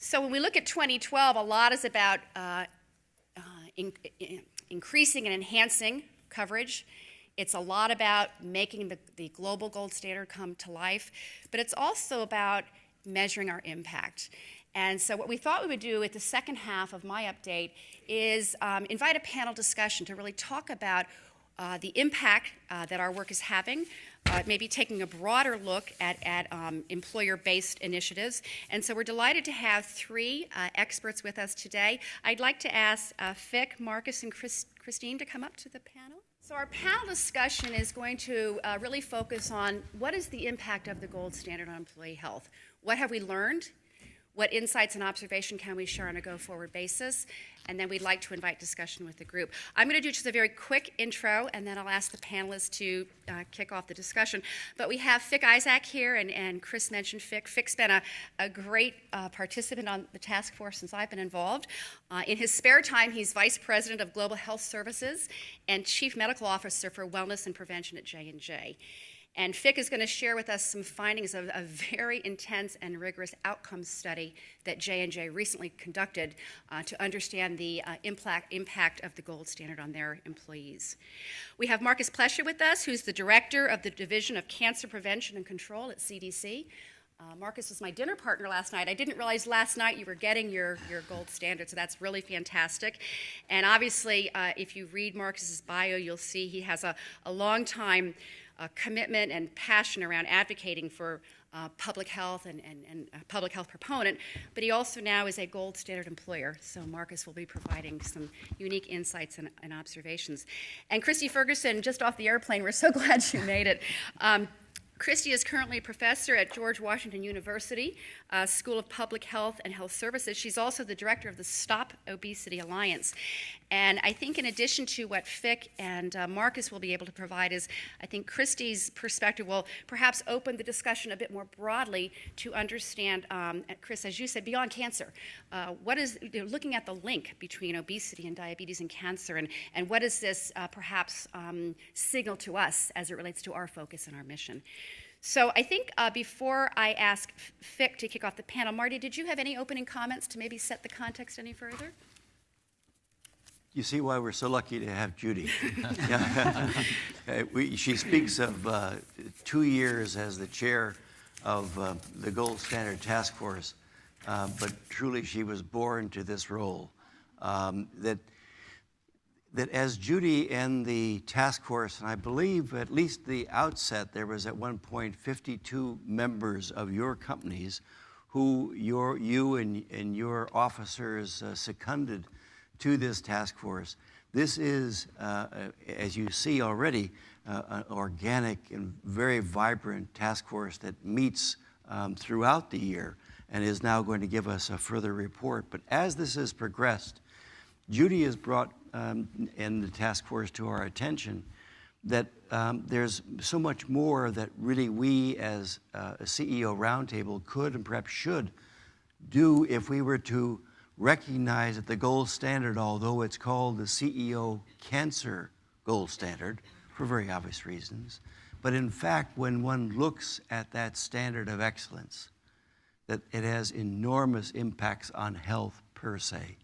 So when we look at 2012, a lot is about increasing and enhancing coverage. It's a lot about making the global gold standard come to life, but it's also about measuring our impact. And so what we thought we would do at the second half of my update is invite a panel discussion to really talk about the impact that our work is having, maybe taking a broader look at employer-based initiatives. And so we're delighted to have three experts with us today. I'd like to ask Fick, Marcus, and Christine to come up to the panel. So our panel discussion is going to really focus on what is the impact of the gold standard on employee health? What have we learned? What insights and observation can we share on a go-forward basis? And then we'd like to invite discussion with the group. I'm going to do just a very quick intro, and then I'll ask the panelists to kick off the discussion. But we have Fick Isaac here, and Chris mentioned Fick. Fick's been a great participant on the task force since I've been involved. In his spare time, he's Vice President of Global Health Services and Chief Medical Officer for Wellness and Prevention at J&J. And Fick is going to share with us some findings of a very intense and rigorous outcomes study that J&J recently conducted to understand the impact of the gold standard on their employees. We have Marcus Plescher with us, who's the Director of the Division of Cancer Prevention and Control at CDC. Marcus was my dinner partner last night. I didn't realize last night you were getting your gold standard, so that's really fantastic. And obviously, if you read Marcus's bio, you'll see he has a long time commitment and passion around advocating for public health and a public health proponent, but he also now is a gold standard employer, so Marcus will be providing some unique insights and observations. And Christy Ferguson, just off the airplane, we're so glad you made it. Christy is currently a professor at George Washington University School of Public Health and Health Services. She's also the director of the Stop Obesity Alliance. And I think in addition to what Fick and Marcus will be able to provide is, I think Christy's perspective will perhaps open the discussion a bit more broadly to understand, Chris, as you said, beyond cancer. What is, looking at the link between obesity and diabetes and cancer, and what does this perhaps signal to us as it relates to our focus and our mission? So I think before I ask Fick to kick off the panel, Marty, did you have any opening comments to maybe set the context any further? You see why we're so lucky to have Judy. She speaks of 2 years as the chair of the Gold Standard Task Force, but truly she was born to this role. That as Judy and the task force, and I believe at least the outset, there was at one point 52 members of your companies who you and your officers seconded to this task force. This is, as you see already, an organic and very vibrant task force that meets throughout the year and is now going to give us a further report. But as this has progressed, Judy has brought and the task force to our attention that there's so much more that really we as a CEO roundtable could and perhaps should do if we were to recognize that the gold standard, although it's called the CEO Cancer Gold Standard for very obvious reasons, but in fact when one looks at that standard of excellence, that it has enormous impacts on health per se.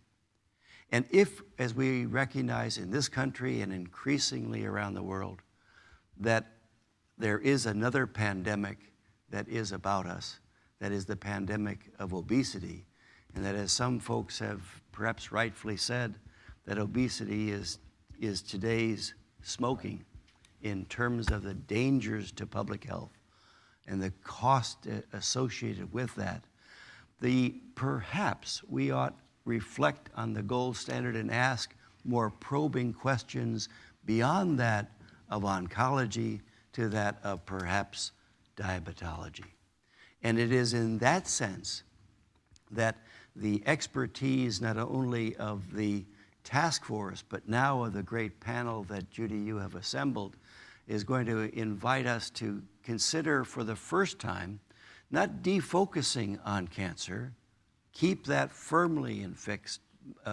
And if, as we recognize in this country and increasingly around the world, that there is another pandemic that is about us, that is the pandemic of obesity, and that as some folks have perhaps rightfully said, that obesity is today's smoking in terms of the dangers to public health and the cost associated with that, perhaps we ought reflect on the gold standard and ask more probing questions beyond that of oncology to that of perhaps diabetology. And it is in that sense that the expertise not only of the task force, but now of the great panel that Judy, you have assembled, is going to invite us to consider for the first time, not defocusing on cancer, keep that firmly in fixed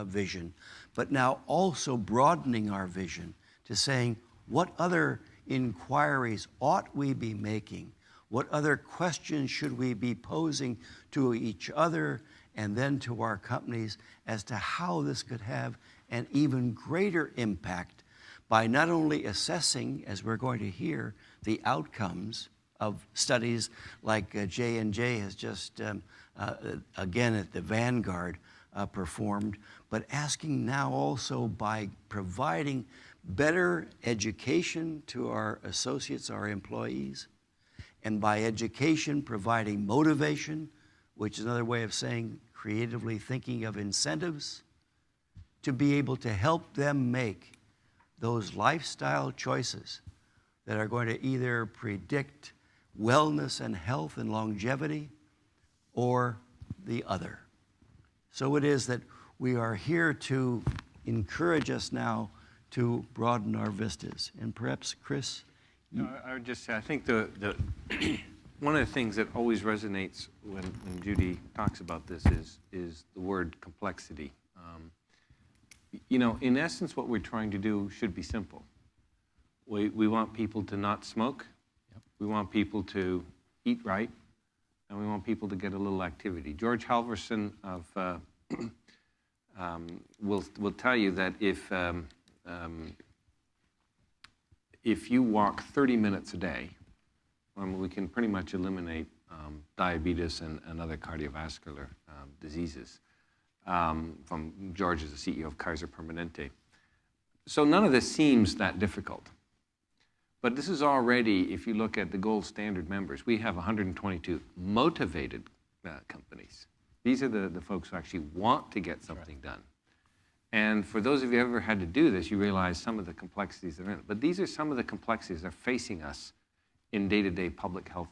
vision, but now also broadening our vision to saying what other inquiries ought we be making, what other questions should we be posing to each other and then to our companies as to how this could have an even greater impact by not only assessing, as we're going to hear, the outcomes of studies like J&J has just, again at the Vanguard, performed, but asking now also by providing better education to our associates, our employees, and by education providing motivation, which is another way of saying creatively thinking of incentives, to be able to help them make those lifestyle choices that are going to either predict wellness and health and longevity or the other. So it is that we are here to encourage us now to broaden our vistas. And perhaps, Chris? No, I would just say, I think the one of the things that always resonates when Judy talks about this is the word complexity. You know, in essence, what we're trying to do should be simple. We want people to not smoke. Yep. We want people to eat right. And we want people to get a little activity. George Halverson of will tell you that if you walk 30 minutes a day, we can pretty much eliminate diabetes and other cardiovascular diseases. From George is the CEO of Kaiser Permanente. So none of this seems that difficult. But this is already, if you look at the gold standard members, we have 122 motivated companies. These are the folks who actually want to get something done. And for those of you who ever had to do this, you realize some of the complexities that are in it. But these are some of the complexities that are facing us in day-to-day public health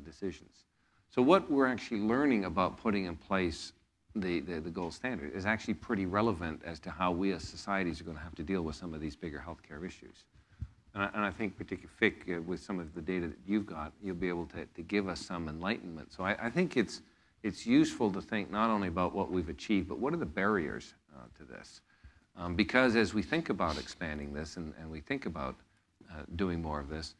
decisions. So what we're actually learning about putting in place the gold standard is actually pretty relevant as to how we as societies are going to have to deal with some of these bigger healthcare issues. And I think particularly, Fick, with some of the data that you've got, you'll be able to give us some enlightenment. So I think it's useful to think not only about what we've achieved, but what are the barriers to this? Because as we think about expanding this and we think about doing more of this,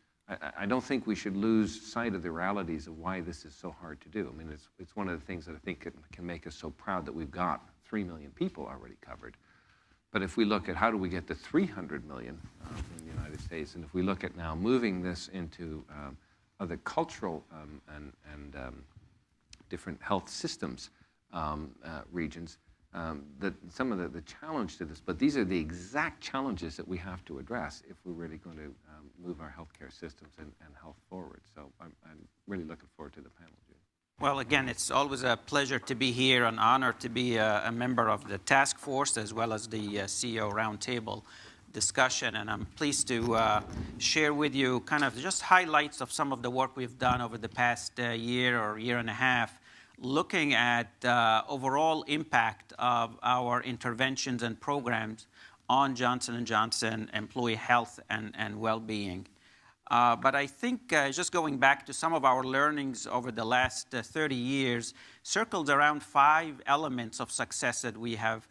I don't think we should lose sight of the realities of why this is so hard to do. I mean, it's one of the things that I think can make us so proud that we've got 3 million people already covered. But if we look at how do we get to 300 million in the United States, and if we look at now moving this into other cultural and different health systems regions, that some of the challenge to this, but these are the exact challenges that we have to address if we're really going to move our healthcare systems and health forward. So I'm really looking forward to the panel, Judy. Well, again, it's always a pleasure to be here, an honor to be a member of the task force as well as the CEO roundtable discussion. And I'm pleased to share with you kind of just highlights of some of the work we've done over the past year or year and a half, looking at overall impact of our interventions and programs on Johnson & Johnson employee health and well-being. But I think just going back to some of our learnings over the last 30 years, circles around 5 elements of success that we have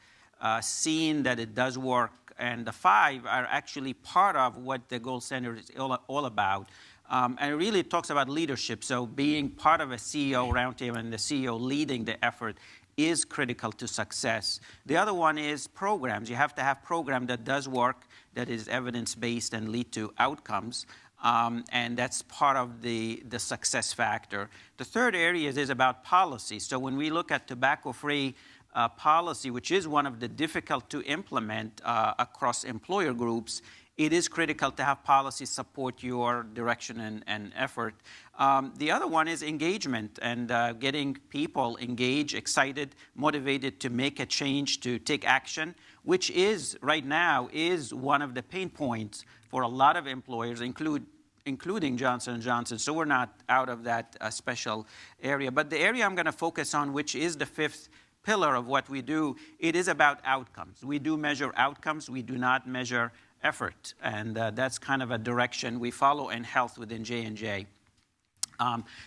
seen that it does work. And the 5 are actually part of what the gold standard is all about. And it really talks about leadership. So being part of a CEO roundtable and the CEO leading the effort is critical to success. The other one is programs. You have to have a program that does work, that is evidence-based and lead to outcomes. And that's part of the success factor. The third area is about policy. So when we look at tobacco-free policy, which is one of the difficult to implement across employer groups, it is critical to have policy support your direction and effort. The other one is engagement and getting people engaged, excited, motivated to make a change, to take action, which is, right now, is one of the pain points for a lot of employers, including Johnson & Johnson. So we're not out of that special area. But the area I'm going to focus on, which is the 5th pillar of what we do, it is about outcomes. We do measure outcomes. We do not measure effort. And that's kind of a direction we follow in health within J&J.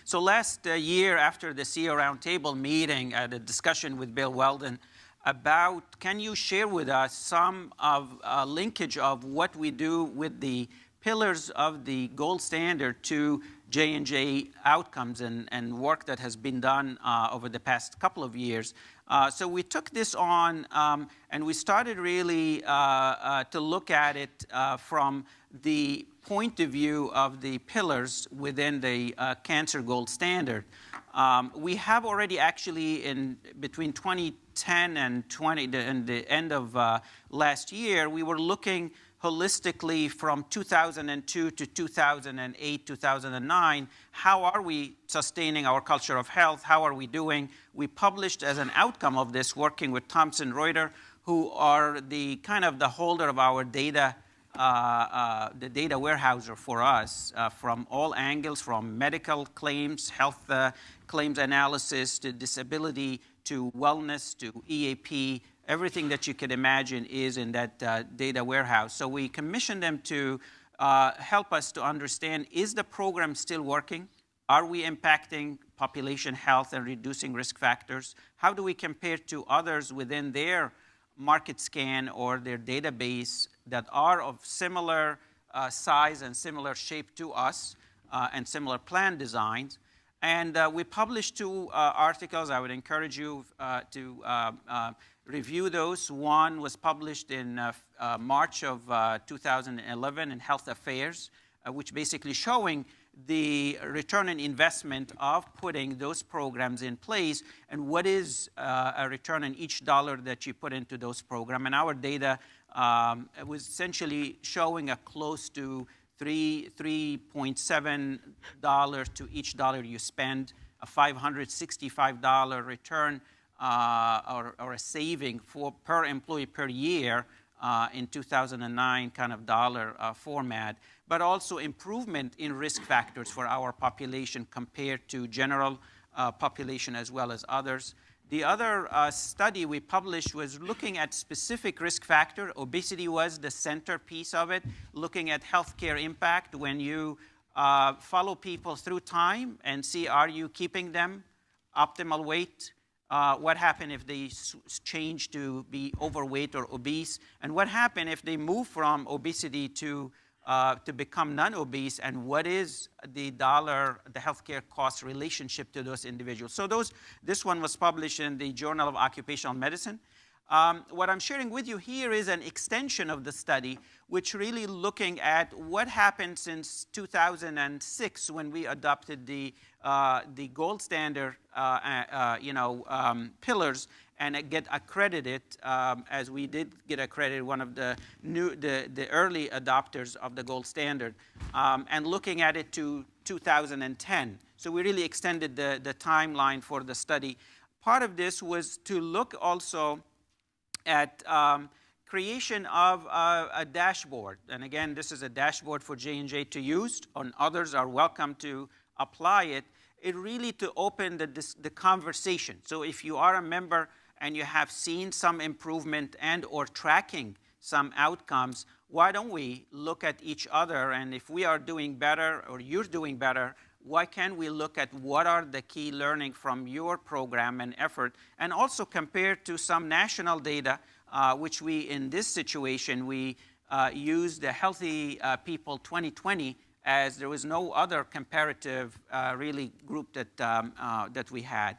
So last year, after the CEO Roundtable meeting, I had a discussion with Bill Weldon about, can you share with us some of linkage of what we do with the pillars of the gold standard to J&J outcomes and work that has been done over the past couple of years. So we took this on and we started really to look at it from the point of view of the pillars within the cancer gold standard. We have already actually in between 2010 and the end of last year, we were looking holistically from 2002 to 2008, 2009, how are we sustaining our culture of health? How are we doing? We published as an outcome of this, working with Thomson Reuters, who are the kind of the holder of our data, the data warehouser for us from all angles, from medical claims, health claims analysis, to disability, to wellness, to EAP. Everything that you could imagine is in that data warehouse. So we commissioned them to help us to understand, is the program still working? Are we impacting population health and reducing risk factors? How do we compare to others within their market scan or their database that are of similar size and similar shape to us and similar plan designs? And we published 2 articles. I would encourage you to review those. One was published in March of 2011 in Health Affairs, which basically showing the return on investment of putting those programs in place and what is a return on each dollar that you put into those programs. And our data was essentially showing a close to $3.7 to each dollar you spend, a $565 return or a saving per employee per year in 2009 kind of dollar format, but also improvement in risk factors for our population compared to general population as well as others. The other study we published was looking at specific risk factor. Obesity was the centerpiece of it, looking at healthcare impact when you follow people through time and see, are you keeping them optimal weight? What happened if they change to be overweight or obese? And what happened if they move from obesity to become non-obese? And what is the healthcare cost relationship to those individuals? So this one was published in the Journal of Occupational Medicine. What I'm sharing with you here is an extension of the study, which really looking at what happened since 2006 when we adopted the gold standard, pillars and get accredited, as we did get accredited, one of the early adopters of the gold standard, and looking at it to 2010. So we really extended the timeline for the study. Part of this was to look also at creation of a dashboard. And again, this is a dashboard for J&J to use, and others are welcome to apply it. It really to open the conversation. So if you are a member and you have seen some improvement and or tracking some outcomes, why don't we look at each other? And if we are doing better or you're doing better, why can't we look at what are the key learning from your program and effort, and also compare to some national data, which we, in this situation, we used the Healthy People 2020 as there was no other comparative really group that we had.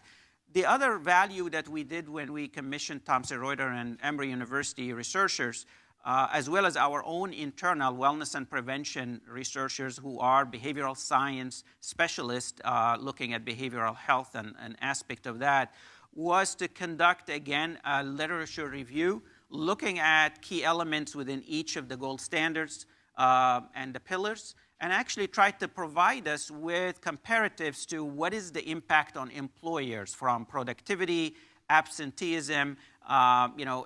The other value that we did when we commissioned Thomson Reuters and Emory University researchers, as well as our own internal wellness and prevention researchers who are behavioral science specialists looking at behavioral health and an aspect of that, was to conduct, again, a literature review, looking at key elements within each of the gold standards and the pillars, and actually try to provide us with comparatives to what is the impact on employers from productivity, absenteeism,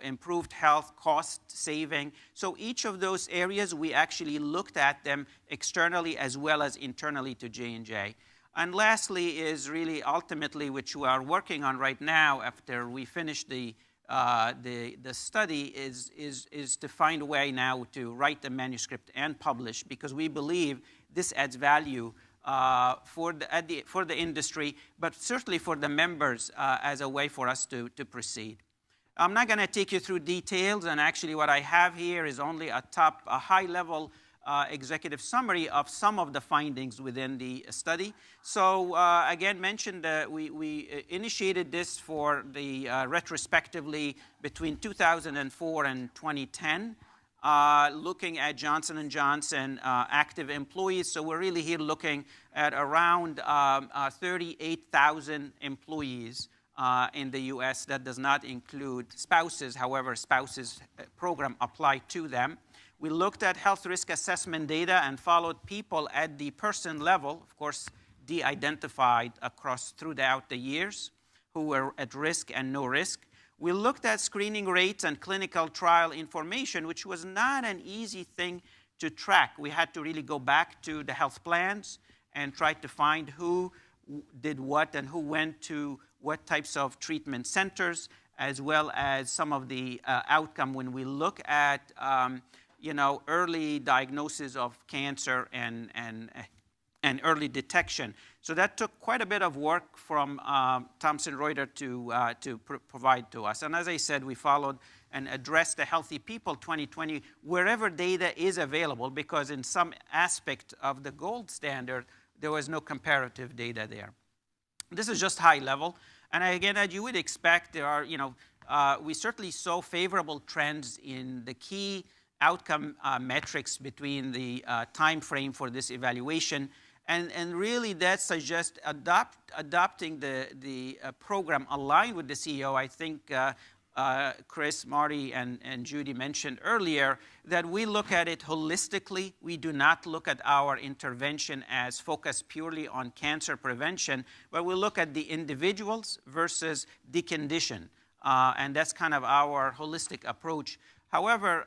improved health, cost saving. So each of those areas, we actually looked at them externally as well as internally to J&J. And lastly is really ultimately, which we are working on right now after we finish the study, is to find a way now to write the manuscript and publish, because we believe this adds value for the industry, but certainly for the members as a way for us to proceed. I'm not going to take you through details, and actually what I have here is only a high-level executive summary of some of the findings within the study. So again, mentioned we initiated this for the retrospectively between 2004 and 2010, looking at Johnson & Johnson active employees. So we're really here looking at around 38,000 employees in the U.S. That does not include spouses. However, spouses program apply to them. We looked at health risk assessment data and followed people at the person level, of course, de-identified throughout the years, who were at risk and no risk. We looked at screening rates and clinical trial information, which was not an easy thing to track. We had to really go back to the health plans and try to find who did what and who went to what types of treatment centers, as well as some of the outcome when we look at early diagnosis of cancer and early detection. So that took quite a bit of work from Thomson Reuters to provide to us. And as I said, we followed and addressed the Healthy People 2020 wherever data is available, because in some aspect of the gold standard, there was no comparative data there. This is just high level. And again, as you would expect, there are, we certainly saw favorable trends in the key outcome metrics between the time frame for this evaluation. And really that suggests adopting the program aligned with the CEO. I think Chris, Marty, and Judy mentioned earlier that we look at it holistically. We do not look at our intervention as focused purely on cancer prevention, but we look at the individuals versus the condition. And that's kind of our holistic approach. However,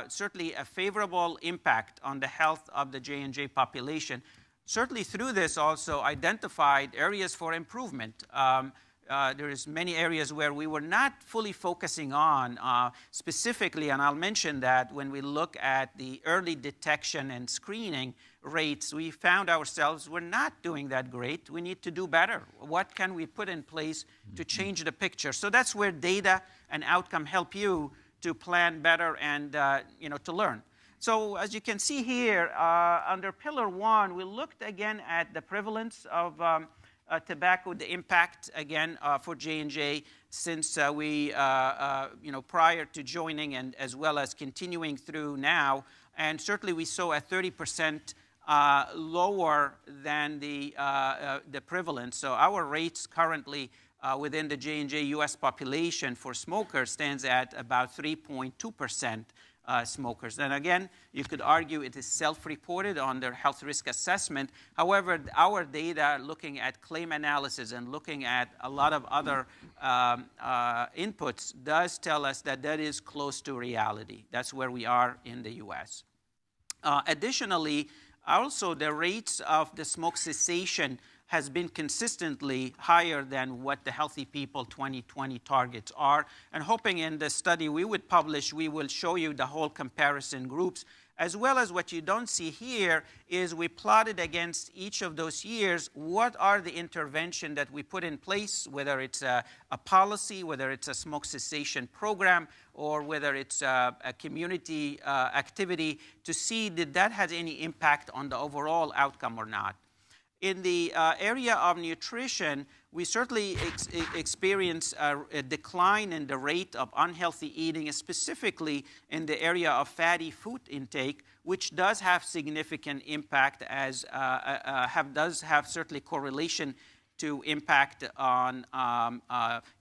certainly a favorable impact on the health of the J&J population. Certainly through this also identified areas for improvement. There is many areas where we were not fully focusing on specifically, and I'll mention that when we look at the early detection and screening rates, we found ourselves we're not doing that great. We need to do better. What can we put in place to change the picture? So that's where data and outcome help you to plan better and to learn. So as you can see here, under Pillar 1, we looked again at the prevalence of tobacco, the impact again for J&J since we, prior to joining and as well as continuing through now. And certainly we saw a 30% lower than the prevalence. So our rates currently within the J&J U.S. population for smokers stands at about 3.2%. Smokers. And again, you could argue it is self-reported on their health risk assessment. However, our data looking at claim analysis and looking at a lot of other inputs does tell us that that is close to reality. That's where we are in the U.S. Additionally, also the rates of the smoke cessation has been consistently higher than what the Healthy People 2020 targets are. And hoping in the study we would publish, we will show you the whole comparison groups, as well as what you don't see here is we plotted against each of those years what are the intervention that we put in place, whether it's a policy, whether it's a smoke cessation program, or whether it's a community activity, to see did that have any impact on the overall outcome or not. In the area of nutrition, we certainly experience a decline in the rate of unhealthy eating, specifically in the area of fatty food intake, which does have significant impact as does have certainly correlation to impact on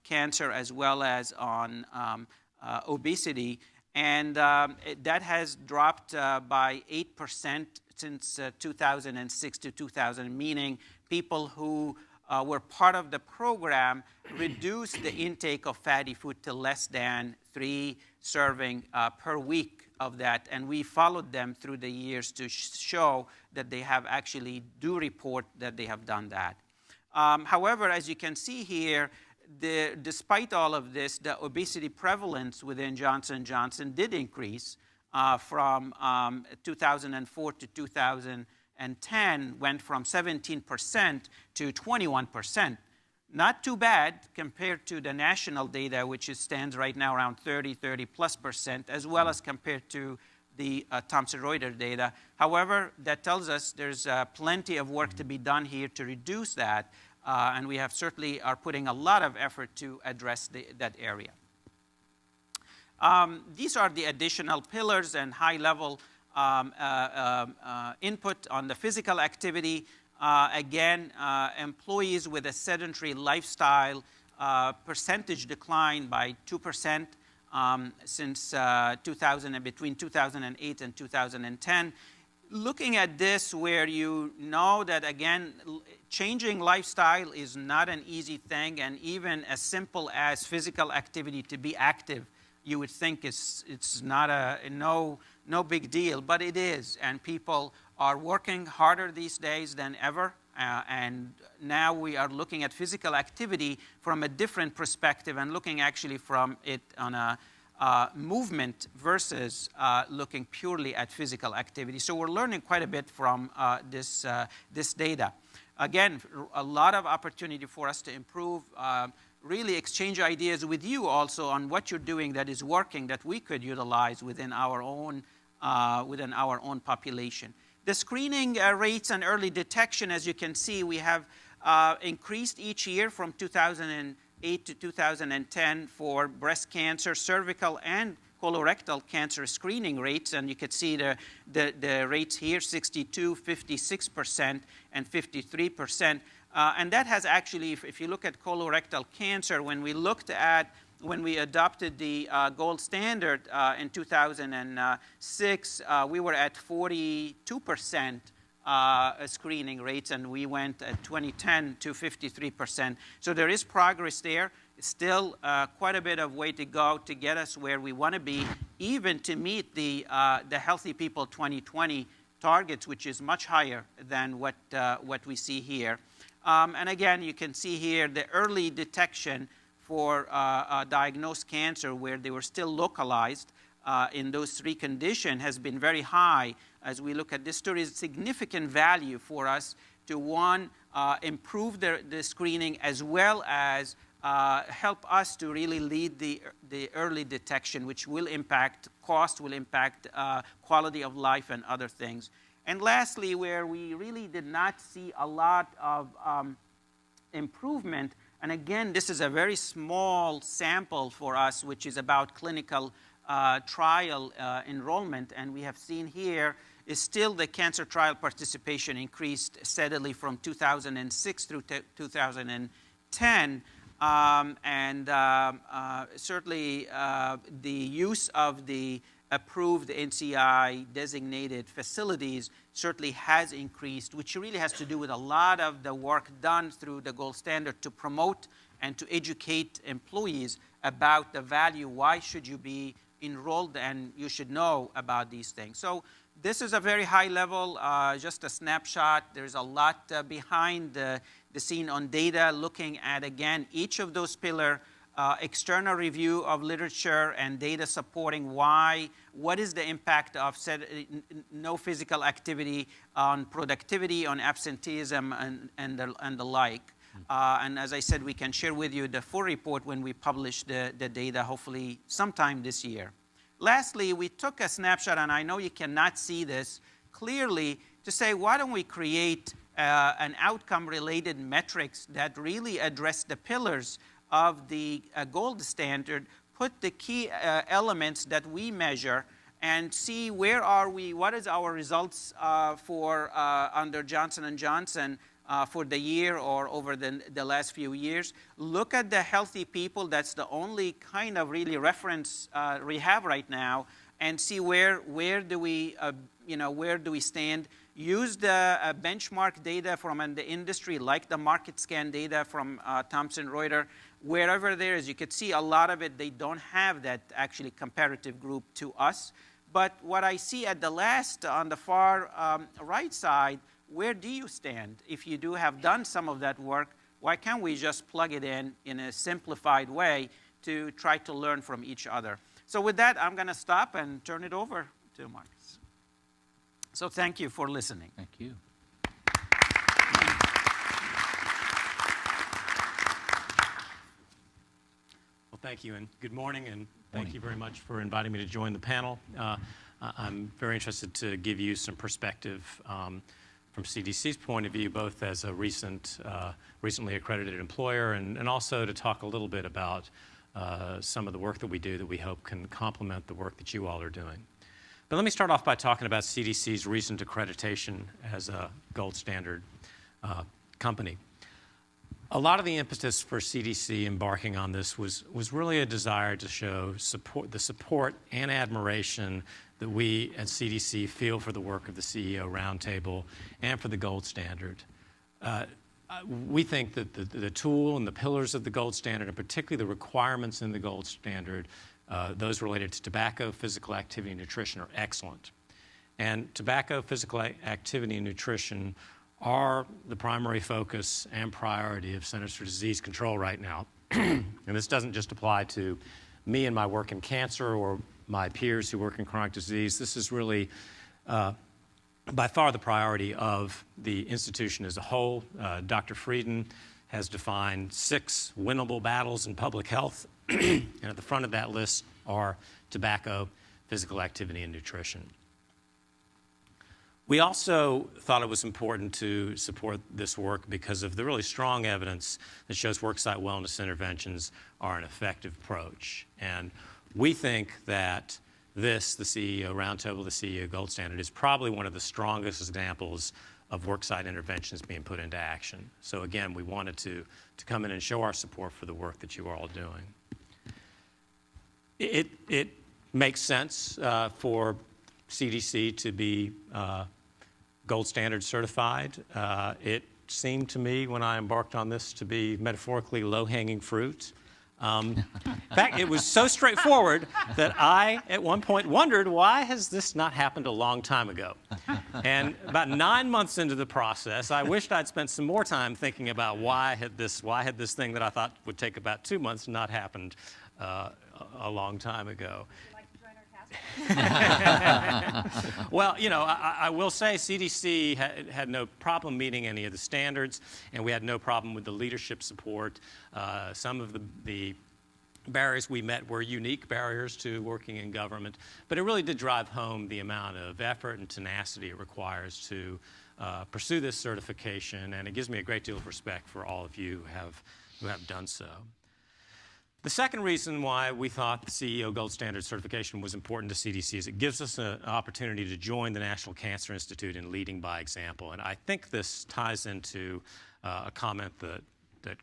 cancer as well as on obesity. And that has dropped by 8% since 2006 to 2000, meaning people who were part of the program reduced the intake of fatty food to less than 3 servings per week of that. And we followed them through the years to show that they have actually do report that they have done that. However, as you can see here, despite all of this, the obesity prevalence within Johnson & Johnson did increase. From 2004 to 2010, went from 17% to 21%. Not too bad compared to the national data, which stands right now around 30+%, as well as compared to the Thomson Reuters data. However, that tells us there's plenty of work to be done here to reduce that, and we have certainly are putting a lot of effort to address that area. These are the additional pillars and high-level input on the physical activity. Again, employees with a sedentary lifestyle percentage decline by 2% since between 2008 and 2010. Looking at this, where you know that, again, changing lifestyle is not an easy thing, and even as simple as physical activity, to be active, you would think it's not no big deal, but it is, and people are working harder these days than ever, and now we are looking at physical activity from a different perspective and looking actually from it on a movement versus looking purely at physical activity. So we're learning quite a bit from this data. Again, a lot of opportunity for us to improve, really exchange ideas with you also on what you're doing that is working that we could utilize within our own population. The screening rates and early detection, as you can see, we have increased each year from 2008 to 2010 for breast cancer, cervical, and colorectal cancer screening rates. And you can see the rates here, 62, 56%, and 53%. And that has actually, if you look at colorectal cancer, when we adopted the gold standard in 2006, we were at 42% screening rates, and we went at 2010 to 53%. So there is progress there. Still quite a bit of way to go to get us where we want to be, even to meet the Healthy People 2020 targets, which is much higher than what we see here. And again, you can see here the early detection for diagnosed cancer, where they were still localized in those three conditions, has been very high. As we look at this, there is significant value for us to, one, improve the screening, as well as help us to really lead the early detection, which will impact cost, will impact quality of life and other things. And lastly, where we really did not see a lot of improvement, and again, this is a very small sample for us, which is about clinical trial enrollment, and we have seen here is still the cancer trial participation increased steadily from 2006 through 2010. Certainly the use of the approved NCI designated facilities certainly has increased, which really has to do with a lot of the work done through the gold standard to promote and to educate employees about the value. Why should you be enrolled, and you should know about these things. So this is a very high level, just a snapshot. There's a lot behind the scene on data, looking at, again, each of those pillars, external review of literature and data supporting what is the impact of no physical activity on productivity, on absenteeism, and the like. And as I said, we can share with you the full report when we publish the data, hopefully sometime this year. Lastly, we took a snapshot, and I know you cannot see this clearly, to say, why don't we create an outcome-related metrics that really address the pillars of the gold standard, put the key elements that we measure, and see where are we, what is our results for under Johnson & Johnson for the year or over the last few years. Look at the Healthy People. That's the only kind of really reference we have right now, and see where do we stand. Use the benchmark data from the industry, like the market scan data from Thomson Reuters. Wherever there is, you could see a lot of it, they don't have that actually comparative group to us. But what I see at the last, on the far right side, where do you stand? If you do have done some of that work, why can't we just plug it in a simplified way to try to learn from each other? So with that, I'm going to stop and turn it over to Marcus. So thank you for listening. Thank you. Well, thank you, and good morning, and thank you very much for inviting me to join the panel. I'm very interested to give you some perspective from CDC's point of view, both as a recently accredited employer and also to talk a little bit about some of the work that we do that we hope can complement the work that you all are doing. But let me start off by talking about CDC's recent accreditation as a gold standard company. A lot of the impetus for CDC embarking on this was really a desire to show the support and admiration that we at CDC feel for the work of the CEO Roundtable and for the gold standard. We think that the tool and the pillars of the gold standard, and particularly the requirements in the gold standard, those related to tobacco, physical activity, and nutrition are excellent. And tobacco, physical activity, and nutrition are the primary focus and priority of Centers for Disease Control right now. And this doesn't just apply to me and my work in cancer or my peers who work in chronic disease. This is really by far the priority of the institution as a whole. Dr. Frieden has defined 6 winnable battles in public health, and at the front of that list are tobacco, physical activity, and nutrition. We also thought it was important to support this work because of the really strong evidence that shows worksite wellness interventions are an effective approach. And we think that this, the CEO Roundtable, the CEO Gold Standard, is probably one of the strongest examples of worksite interventions being put into action. So again, we wanted to come in and show our support for the work that you are all doing. It makes sense for CDC to be gold standard certified. It seemed to me when I embarked on this to be metaphorically low-hanging fruit. In fact, it was so straightforward that I, at one point, wondered, why has this not happened a long time ago? And about 9 months into the process, I wished I'd spent some more time thinking about why had this thing that I thought would take about 2 months not happened a long time ago. Well, you know, I will say CDC had no problem meeting any of the standards, and we had no problem with the leadership support. Some of the barriers we met were unique barriers to working in government, but it really did drive home the amount of effort and tenacity it requires to pursue this certification, and it gives me a great deal of respect for all of you who have done so. The second reason why we thought the CEO Gold Standard certification was important to CDC is it gives us an opportunity to join the National Cancer Institute in leading by example. And I think this ties into a comment that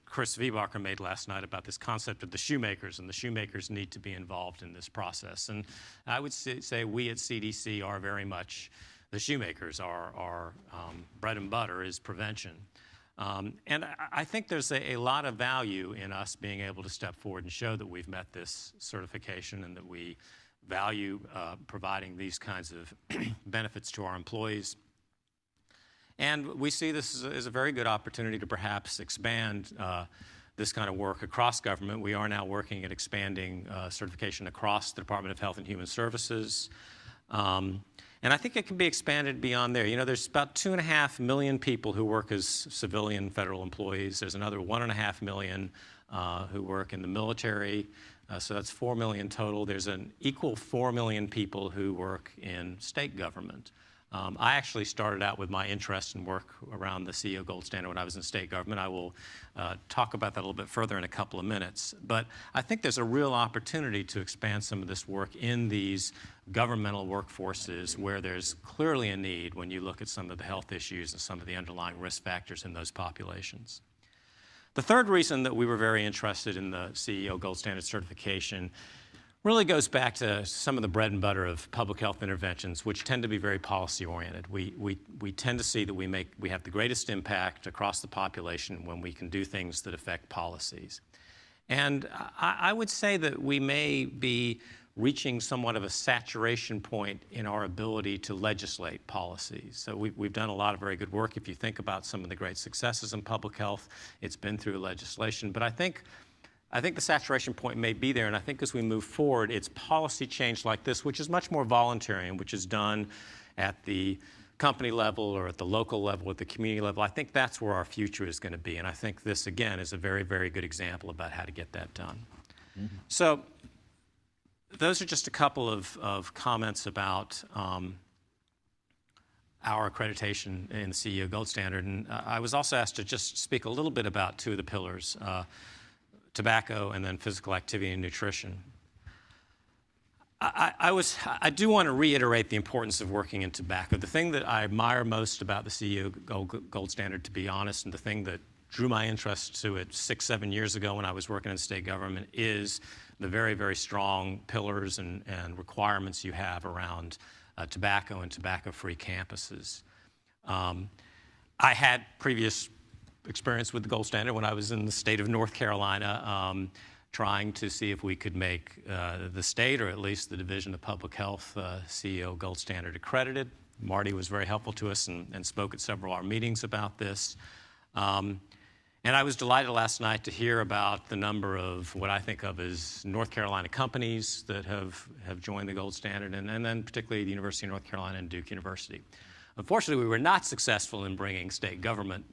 Chris Viehbacher made last night about this concept of the shoemakers, and the shoemakers need to be involved in this process. And I would say we at CDC are very much the shoemakers. Our bread and butter is prevention. And I think there's a lot of value in us being able to step forward and show that we've met this certification and that we value providing these kinds of benefits to our employees. And we see this as a very good opportunity to perhaps expand this kind of work across government. We are now working at expanding certification across the Department of Health and Human Services. And I think it can be expanded beyond there. You know, there's about 2.5 million people who work as civilian federal employees. There's another 1.5 million who work in the military. So that's 4 million total. There's an equal 4 million people who work in state government. I actually started out with my interest in work around the CEO Gold Standard when I was in state government. I will talk about that a little bit further in a couple of minutes. But I think there's a real opportunity to expand some of this work in these governmental workforces where there's clearly a need when you look at some of the health issues and some of the underlying risk factors in those populations. The third reason that we were very interested in the CEO Gold Standard certification really goes back to some of the bread and butter of public health interventions, which tend to be very policy-oriented. We tend to see that we have the greatest impact across the population when we can do things that affect policies. And I would say that we may be reaching somewhat of a saturation point in our ability to legislate policies. So we've done a lot of very good work. If you think about some of the great successes in public health, it's been through legislation. But I think the saturation point may be there, and I think as we move forward, it's policy change like this, which is much more voluntary and which is done at the company level or at the local level, at the community level. I think that's where our future is going to be, and I think this, again, is a very, very good example about how to get that done. Mm-hmm. So those are just a couple of comments about our accreditation in the CEO Gold Standard. And I was also asked to just speak a little bit about two of the pillars, tobacco and then physical activity and nutrition. I do want to reiterate the importance of working in tobacco. The thing that I admire most about the CEO Gold Standard, to be honest, and the thing that drew my interest to it 6-7 years ago when I was working in state government is the very, very strong pillars and requirements you have around tobacco and tobacco-free campuses. I had previous experience with the Gold Standard when I was in the state of North Carolina, trying to see if we could make the state, or at least the Division of Public Health, CEO Gold Standard accredited. Marty was very helpful to us and spoke at several of our meetings about this. And I was delighted last night to hear about the number of what I think of as North Carolina companies that have joined the Gold Standard, and then particularly the University of North Carolina and Duke University. Unfortunately, we were not successful in bringing state government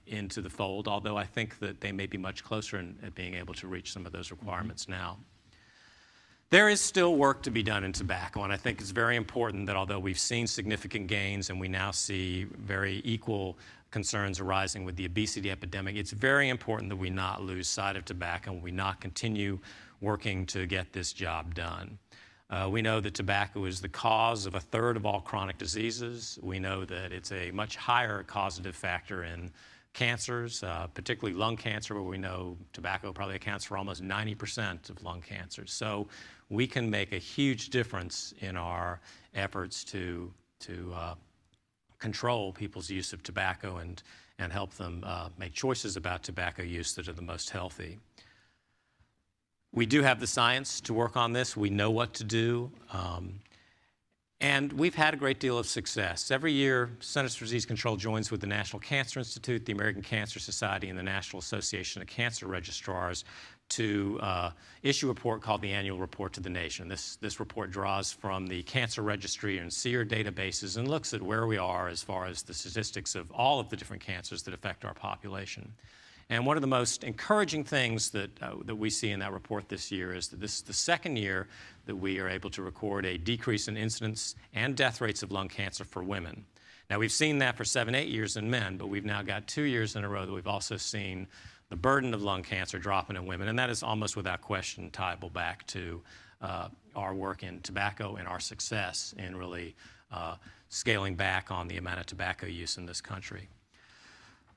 into the fold, although I think that they may be much closer at being able to reach some of those requirements now. There is still work to be done in tobacco, and I think it's very important that although we've seen significant gains and we now see very equal concerns arising with the obesity epidemic, it's very important that we not lose sight of tobacco and we not continue working to get this job done. We know that tobacco is the cause of 1/3 of all chronic diseases. We know that it's a much higher causative factor in cancers, particularly lung cancer, where we know tobacco probably accounts for almost 90% of lung cancers. So we can make a huge difference in our efforts to control people's use of tobacco and help them make choices about tobacco use that are the most healthy. We do have the science to work on this. We know what to do. And we've had a great deal of success. Every year, Centers for Disease Control joins with the National Cancer Institute, the American Cancer Society, and the National Association of Cancer Registrars to issue a report called the Annual Report to the Nation. This report draws from the Cancer Registry and SEER databases and looks at where we are as far as the statistics of all of the different cancers that affect our population. And one of the most encouraging things that we see in that report this year is that this is the second year that we are able to record a decrease in incidence and death rates of lung cancer for women. Now, we've seen that for 7-8 years in men, but we've now got 2 years in a row that we've also seen the burden of lung cancer dropping in women, and that is almost without question tiable back to our work in tobacco and our success in really scaling back on the amount of tobacco use in this country.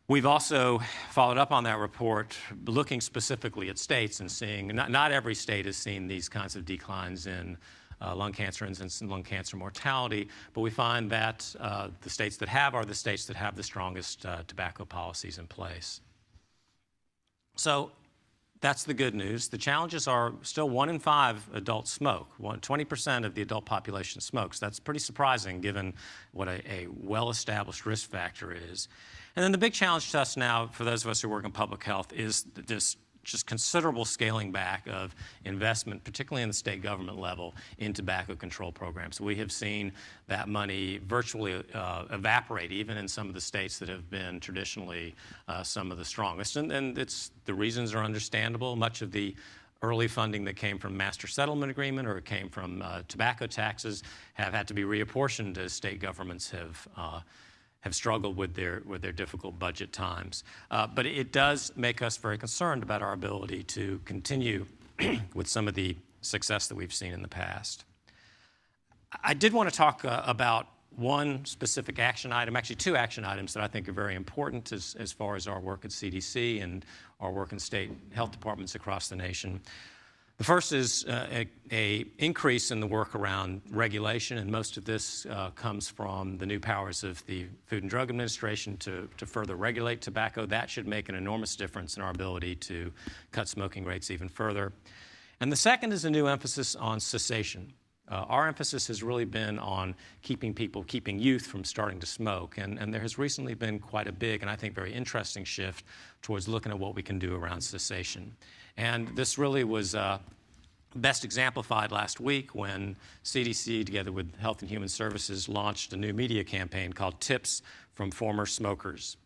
We've also followed up on that report, looking specifically at states and seeing not every state has seen these kinds of declines in lung cancer incidence and lung cancer mortality, but we find that the states that have are the states that have the strongest tobacco policies in place. So that's the good news. The challenges are still 1 in 5 adults smoke. 20% of the adult population smokes. That's pretty surprising given what a well-established risk factor is. And then the big challenge to us now, for those of us who work in public health, is this just considerable scaling back of investment, particularly in the state government level, in tobacco control programs. We have seen that money virtually evaporate, even in some of the states that have been traditionally some of the strongest. And the reasons are understandable. Much of the early funding that came from master settlement agreement or came from tobacco taxes have had to be reapportioned as state governments have struggled with their difficult budget times. But it does make us very concerned about our ability to continue with some of the success that we've seen in the past. I did want to talk about one specific action item, actually 2 action items that I think are very important as far as our work at CDC and our work in state health departments across the nation. The first is an increase in the work around regulation, and most of this comes from the new powers of the Food and Drug Administration to further regulate tobacco. That should make an enormous difference in our ability to cut smoking rates even further. And the second is a new emphasis on cessation. Our emphasis has really been on keeping youth from starting to smoke, and there has recently been quite a big and I think very interesting shift towards looking at what we can do around cessation. And this really was best exemplified last week when CDC, together with Health and Human Services, launched a new media campaign called Tips from Former Smokers.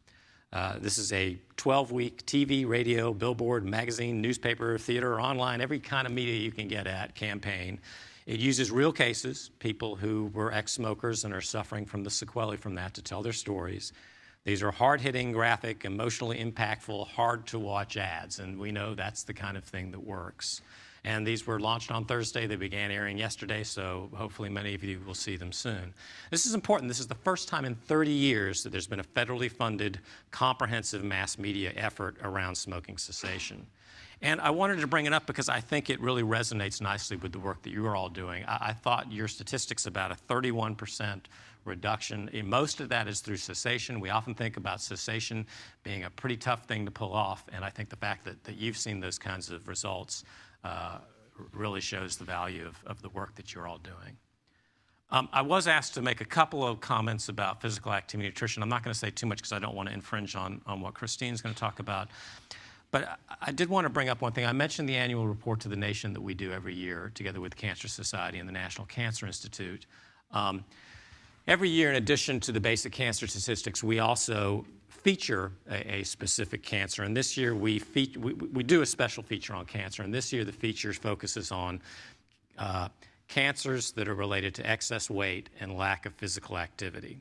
This is a 12-week TV, radio, billboard, magazine, newspaper, theater, online, every kind of media you can get at campaign. It uses real cases, people who were ex-smokers and are suffering from the sequelae from that, to tell their stories. These are hard-hitting, graphic, emotionally impactful, hard-to-watch ads, and we know that's the kind of thing that works. And these were launched on Thursday. They began airing yesterday, so hopefully many of you will see them soon. This is important. This is the first time in 30 years that there's been a federally funded, comprehensive mass media effort around smoking cessation. And I wanted to bring it up because I think it really resonates nicely with the work that you are all doing. I thought your statistics about a 31% reduction, most of that is through cessation. We often think about cessation being a pretty tough thing to pull off, and I think the fact that you've seen those kinds of results really shows the value of the work that you're all doing. I was asked to make a couple of comments about physical activity and nutrition. I'm not going to say too much because I don't want to infringe on what Christine's going to talk about. But I did want to bring up one thing. I mentioned the annual report to the nation that we do every year together with the Cancer Society and the National Cancer Institute. Every year, in addition to the basic cancer statistics, we also feature a specific cancer. And this year, we do a special feature on cancer. And this year, the feature focuses on cancers that are related to excess weight and lack of physical activity.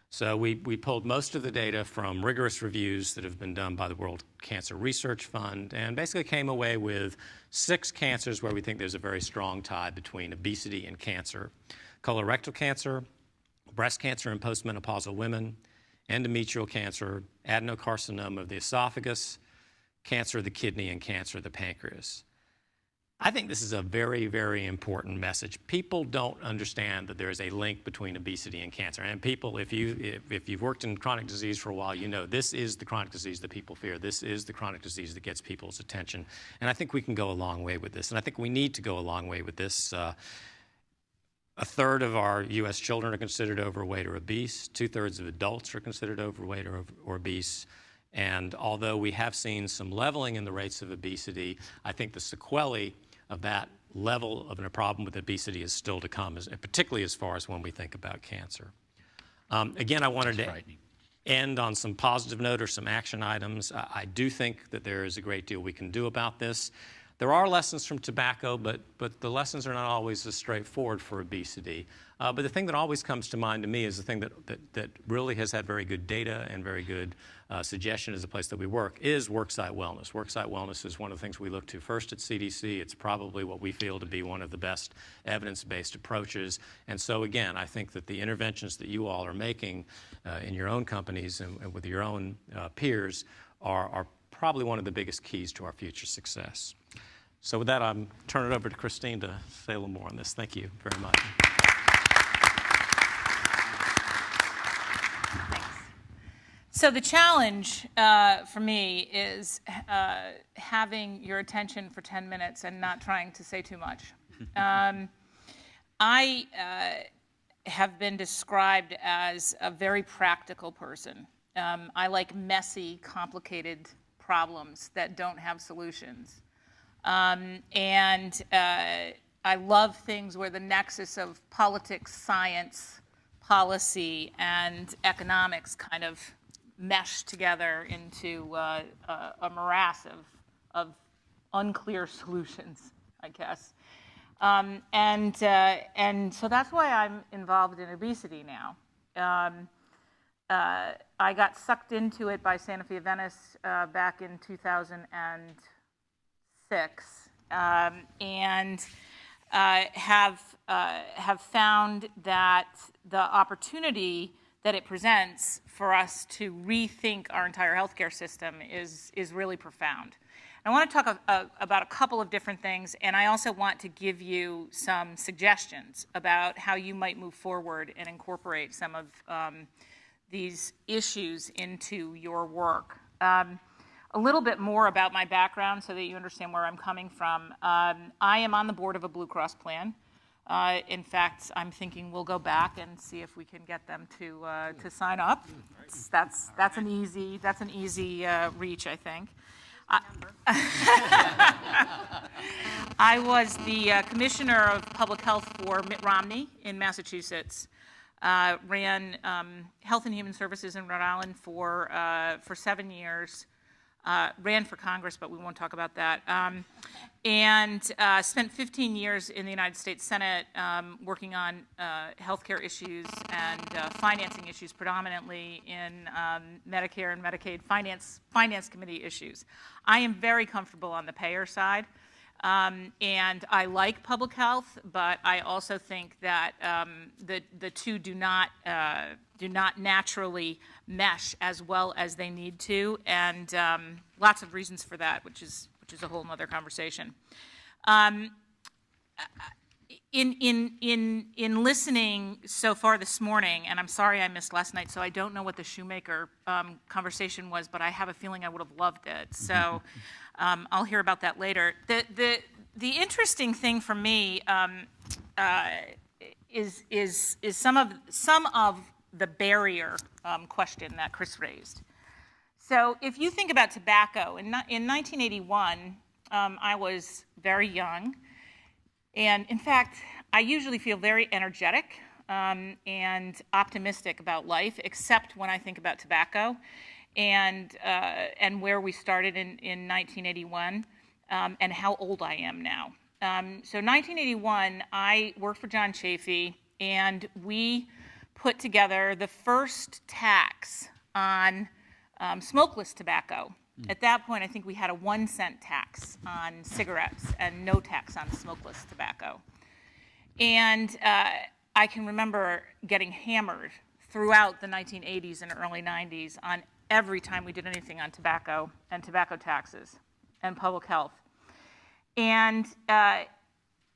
So we pulled most of the data from rigorous reviews that have been done by the World Cancer Research Fund, and basically came away with 6 cancers where we think there's a very strong tie between obesity and cancer: colorectal cancer, breast cancer in postmenopausal women, endometrial cancer, adenocarcinoma of the esophagus, cancer of the kidney, and cancer of the pancreas. I think this is a very, very important message. People don't understand that there is a link between obesity and cancer. And people, if you've worked in chronic disease for a while, you know this is the chronic disease that people fear. This is the chronic disease that gets people's attention. And I think we can go a long way with this. And I think we need to go a long way with this. A third of our U.S. children are considered overweight or obese. 2/3 of adults are considered overweight or obese. And although we have seen some leveling in the rates of obesity, I think the sequelae of that level of a problem with obesity is still to come, particularly as far as when we think about cancer. Again, I wanted to end on some positive note or some action items. I do think that there is a great deal we can do about this. There are lessons from tobacco, but the lessons are not always as straightforward for obesity. But the thing that always comes to mind to me is the thing that really has had very good data and very good suggestion as a place that we work is worksite wellness. Worksite wellness is one of the things we look to first at CDC. It's probably what we feel to be one of the best evidence-based approaches. And so again, I think that the interventions that you all are making in your own companies and with your own peers are probably one of the biggest keys to our future success. So with that, I'm turning it over to Christine to say a little more on this. Thank you very much. So the challenge for me is having your attention for 10 minutes and not trying to say too much. I have been described as a very practical person. I like messy, complicated problems that don't have solutions. And I love things where the nexus of politics, science, policy, and economics kind of mesh together into a morass of unclear solutions, I guess. And so that's why I'm involved in obesity now. I got sucked into it by Sanofi Aventis back in 2006, and have found that the opportunity that it presents for us to rethink our entire healthcare system is really profound. I want to talk about a couple of different things, and I also want to give you some suggestions about how you might move forward and incorporate some of these issues into your work. A little bit more about my background so that you understand where I'm coming from. I am on the board of a Blue Cross plan. In fact, I'm thinking we'll go back and see if we can get them to sign up. That's an easy reach, I think. I was the commissioner of public health for Mitt Romney in Massachusetts ran Health and Human Services in Rhode Island for 7 years, ran for Congress, but we won't talk about that, and spent 15 years in the United States Senate working on healthcare issues and financing issues, predominantly in Medicare and Medicaid finance committee issues. I am very comfortable on the payer side. And I like public health, but I also think that the two do not naturally mesh as well as they need to, and lots of reasons for that, which is a whole other conversation. In listening so far this morning, and I'm sorry I missed last night, so I don't know what the Shoemaker conversation was, but I have a feeling I would have loved it. So I'll hear about that later. The interesting thing for me is some of the barrier question that Chris raised. So if you think about tobacco, in 1981, I was very young. And in fact, I usually feel very energetic and optimistic about life, except when I think about tobacco and where we started in 1981 and how old I am now. So 1981, I worked for John Chafee, and we put together the first tax on smokeless tobacco. At that point, I think we had a 1-cent tax on cigarettes and no tax on smokeless tobacco. And I can remember getting hammered throughout the 1980s and early 90s on every time we did anything on tobacco and tobacco taxes and public health. And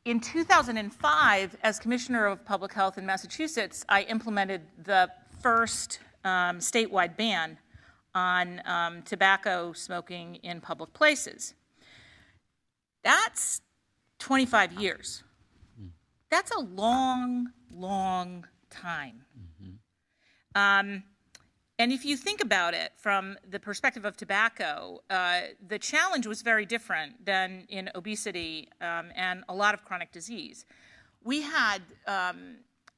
in 2005, as Commissioner of Public Health in Massachusetts, I implemented the first statewide ban on tobacco smoking in public places. That's 25 years. That's a long, long time. And if you think about it from the perspective of tobacco, the challenge was very different than in obesity and a lot of chronic disease. We had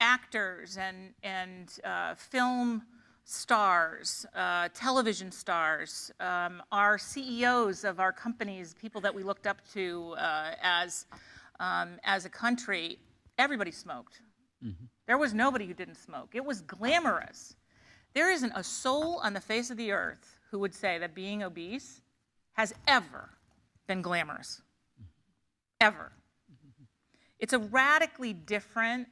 actors and film stars, television stars, our CEOs of our companies, people that we looked up to as a country, everybody smoked. There was nobody who didn't smoke. It was glamorous. There isn't a soul on the face of the earth who would say that being obese has ever been glamorous. Ever. It's a radically different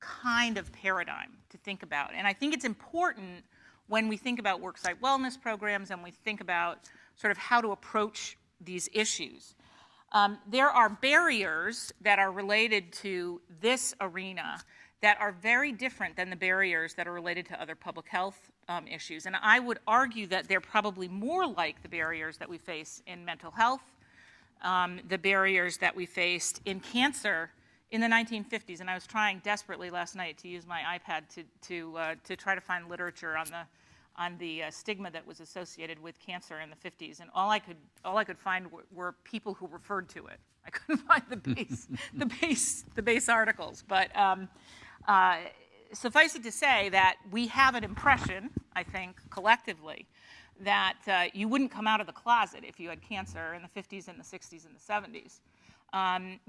kind of paradigm to think about. And I think it's important when we think about worksite wellness programs and we think about sort of how to approach these issues. There are barriers that are related to this arena that are very different than the barriers that are related to other public health issues. And I would argue that they're probably more like the barriers that we face in mental health, the barriers that we faced in cancer in the 1950s. And I was trying desperately last night to use my iPad to try to find literature on the stigma that was associated with cancer in the 50s. And all I could find were people who referred to it. I couldn't find the base articles. But suffice it to say that we have an impression, I think, collectively, that you wouldn't come out of the closet if you had cancer in the 50s and the 60s and the 70s,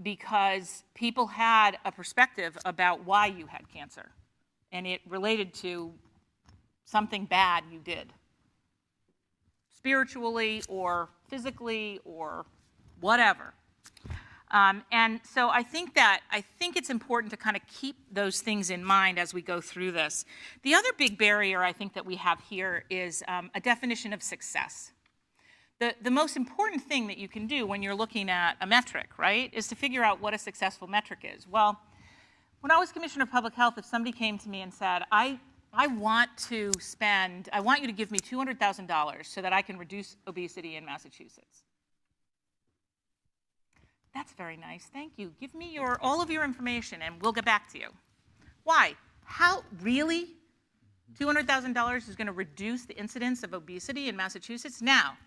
because people had a perspective about why you had cancer, and it related to something bad you did, spiritually or physically or whatever. And so I think it's important to kind of keep those things in mind as we go through this. The other big barrier I think that we have here is a definition of success. The most important thing that you can do when you're looking at a metric, right, is to figure out what a successful metric is. Well, when I was Commissioner of Public Health, if somebody came to me and said, I want you to give me $200,000 so that I can reduce obesity in Massachusetts. That's very nice, thank you. Give me all of your information and we'll get back to you. Why? How, really? $200,000 is going to reduce the incidence of obesity in Massachusetts? Now,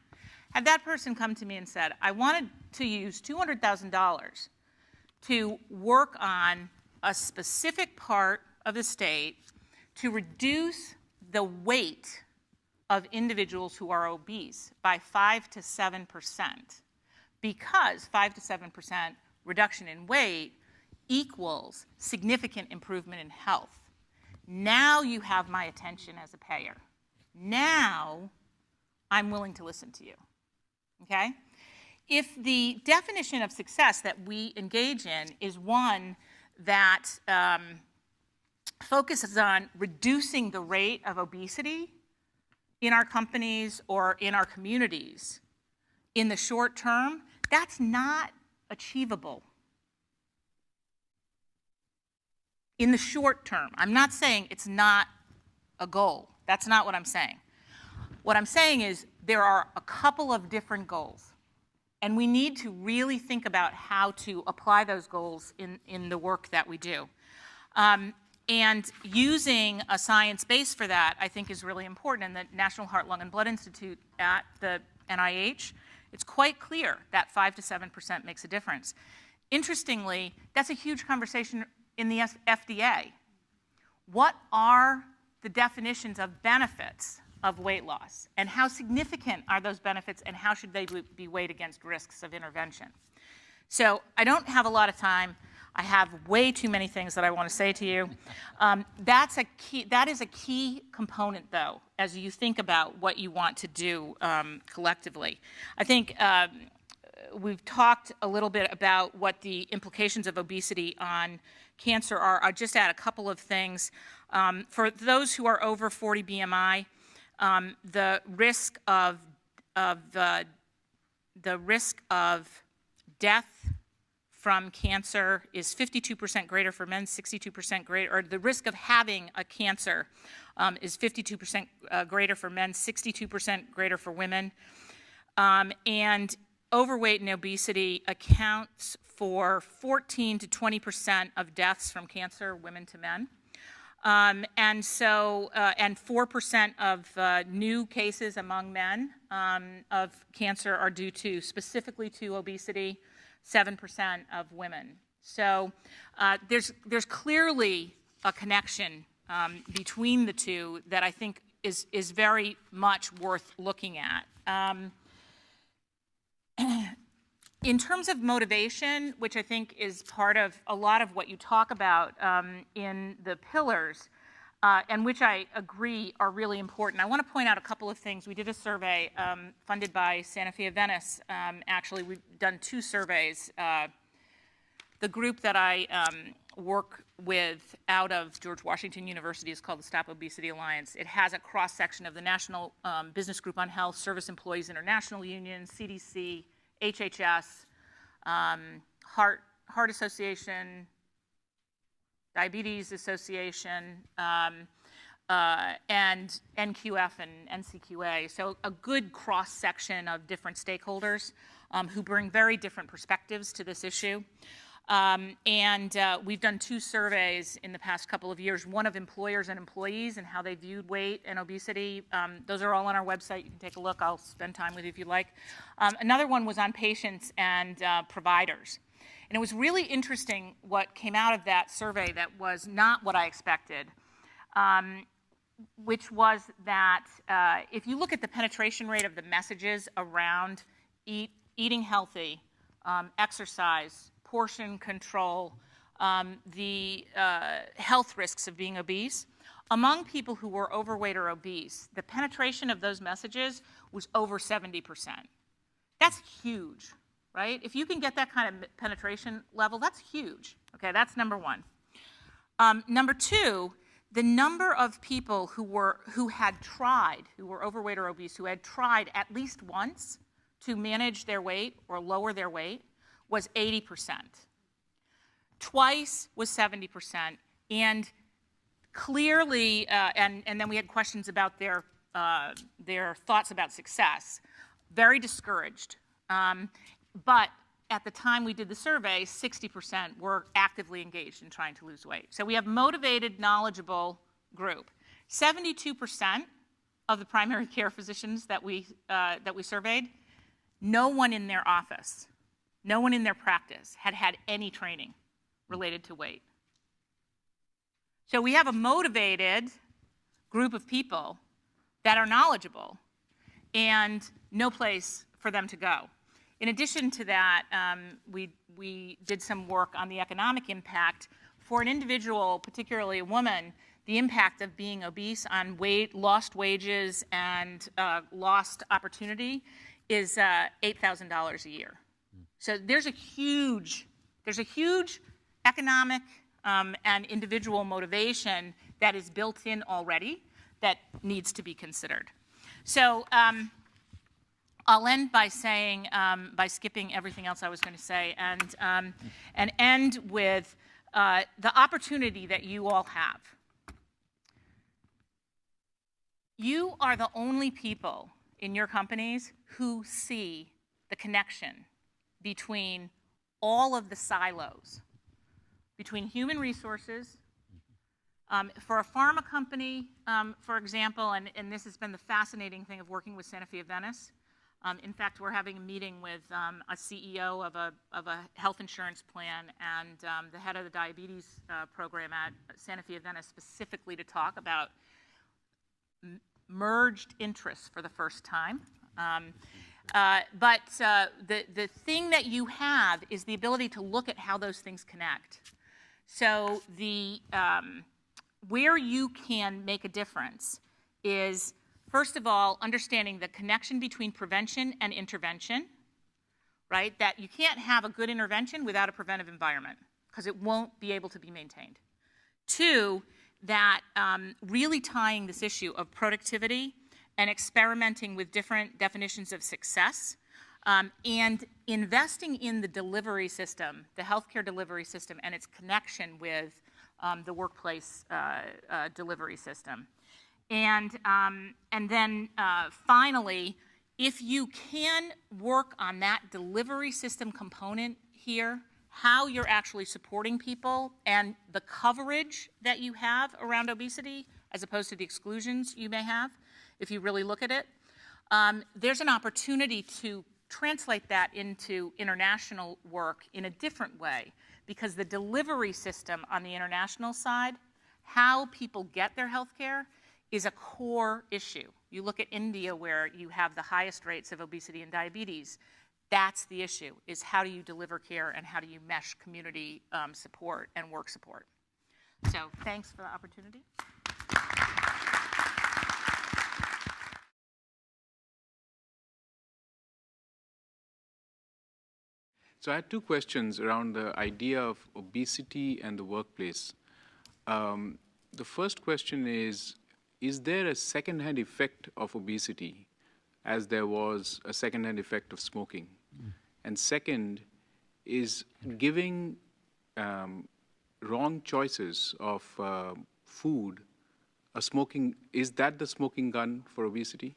had that person come to me and said, I wanted to use $200,000 to work on a specific part of the state to reduce the weight of individuals who are obese by 5 to 7%, because 5 to 7% reduction in weight equals significant improvement in health. Now you have my attention as a payer. Now I'm willing to listen to you, okay? If the definition of success that we engage in is one that focuses on reducing the rate of obesity in our companies or in our communities in the short term, that's not achievable. In the short term. I'm not saying it's not a goal. That's not what I'm saying. What I'm saying is there are a couple of different goals, and we need to really think about how to apply those goals in the work that we do. And using a science base for that, I think, is really important. And the National Heart, Lung, and Blood Institute at the NIH, it's quite clear that 5 to 7% makes a difference. Interestingly, that's a huge conversation in the FDA. What are the definitions of benefits of weight loss? And how significant are those benefits, and how should they be weighed against risks of intervention? So I don't have a lot of time. I have way too many things that I want to say to you. That is a key component, though, as you think about what you want to do collectively. I think we've talked a little bit about what the implications of obesity on cancer are. I'll just add a couple of things. For those who are over 40 BMI, the risk of death from cancer is 52% greater for men, 62% greater, or the risk of having a cancer is 52% greater for men, 62% greater for women. And overweight and obesity accounts for 14 to 20% of deaths from cancer, women to men. And 4% of new cases among men of cancer are due specifically to obesity, 7% of women. So there's clearly a connection between the two that I think is very much worth looking at. In terms of motivation, which I think is part of a lot of what you talk about in the pillars, and which I agree are really important, I want to point out a couple of things. We did a survey funded by Santa Fe of Venice. Actually, we've done 2 surveys. The group that I work with out of George Washington University is called the Stop Obesity Alliance. It has a cross-section of the National Business Group on Health, Service Employees International Union, CDC, HHS, Heart Association, Diabetes Association, and NQF and NCQA. So a good cross-section of different stakeholders who bring very different perspectives to this issue. We've done 2 surveys in the past couple of years, one of employers and employees and how they viewed weight and obesity. Those are all on our website. You can take a look. I'll spend time with you if you'd like. Another one was on patients and providers. And it was really interesting what came out of that survey that was not what I expected, which was that if you look at the penetration rate of the messages around eating healthy, exercise, portion control, the health risks of being obese, among people who were overweight or obese, the penetration of those messages was over 70%. That's huge, right? If you can get that kind of penetration level, that's huge. Okay, that's number one. Number two, the number of people who were overweight or obese, who had tried at least once to manage their weight or lower their weight was 80%. Twice was 70%, and clearly, and then we had questions about their thoughts about success. Very discouraged. But at the time we did the survey, 60% were actively engaged in trying to lose weight. So we have motivated, knowledgeable group. 72% of the primary care physicians that we surveyed, no one in their office, no one in their practice had had any training related to weight. So we have a motivated group of people that are knowledgeable and no place for them to go. In addition to that, we did some work on the economic impact for an individual, particularly a woman, the impact of being obese on lost wages and lost opportunity is $8,000 a year. So there's a huge economic and individual motivation that is built in already that needs to be considered. So I'll end by saying, by skipping everything else I was going to say, and end with the opportunity that you all have. You are the only people in your companies who see the connection between all of the silos, between human resources. For a pharma company, for example, and this has been the fascinating thing of working with Sanofi of Venice. In fact, we're having a meeting with a CEO of a health insurance plan and the head of the diabetes program at Sanofi of Venice specifically to talk about merged interests for the first time. But the thing that you have is the ability to look at how those things connect. So where you can make a difference is, first of all, understanding the connection between prevention and intervention, right? That you can't have a good intervention without a preventive environment because it won't be able to be maintained. Two, that really tying this issue of productivity and experimenting with different definitions of success and investing in the delivery system, the healthcare delivery system, and its connection with the workplace delivery system. And then finally, if you can work on that delivery system component here, how you're actually supporting people and the coverage that you have around obesity as opposed to the exclusions you may have, if you really look at it, there's an opportunity to translate that into international work in a different way, because the delivery system on the international side, how people get their health care, is a core issue. You look at India, where you have the highest rates of obesity and diabetes. That's the issue, is how do you deliver care and how do you mesh community support and work support. So thanks for the opportunity. So I had two questions around the idea of obesity and the workplace. The first question is there a second-hand effect of obesity as there was a second-hand effect of smoking? And second, is giving wrong choices of food is that the smoking gun for obesity,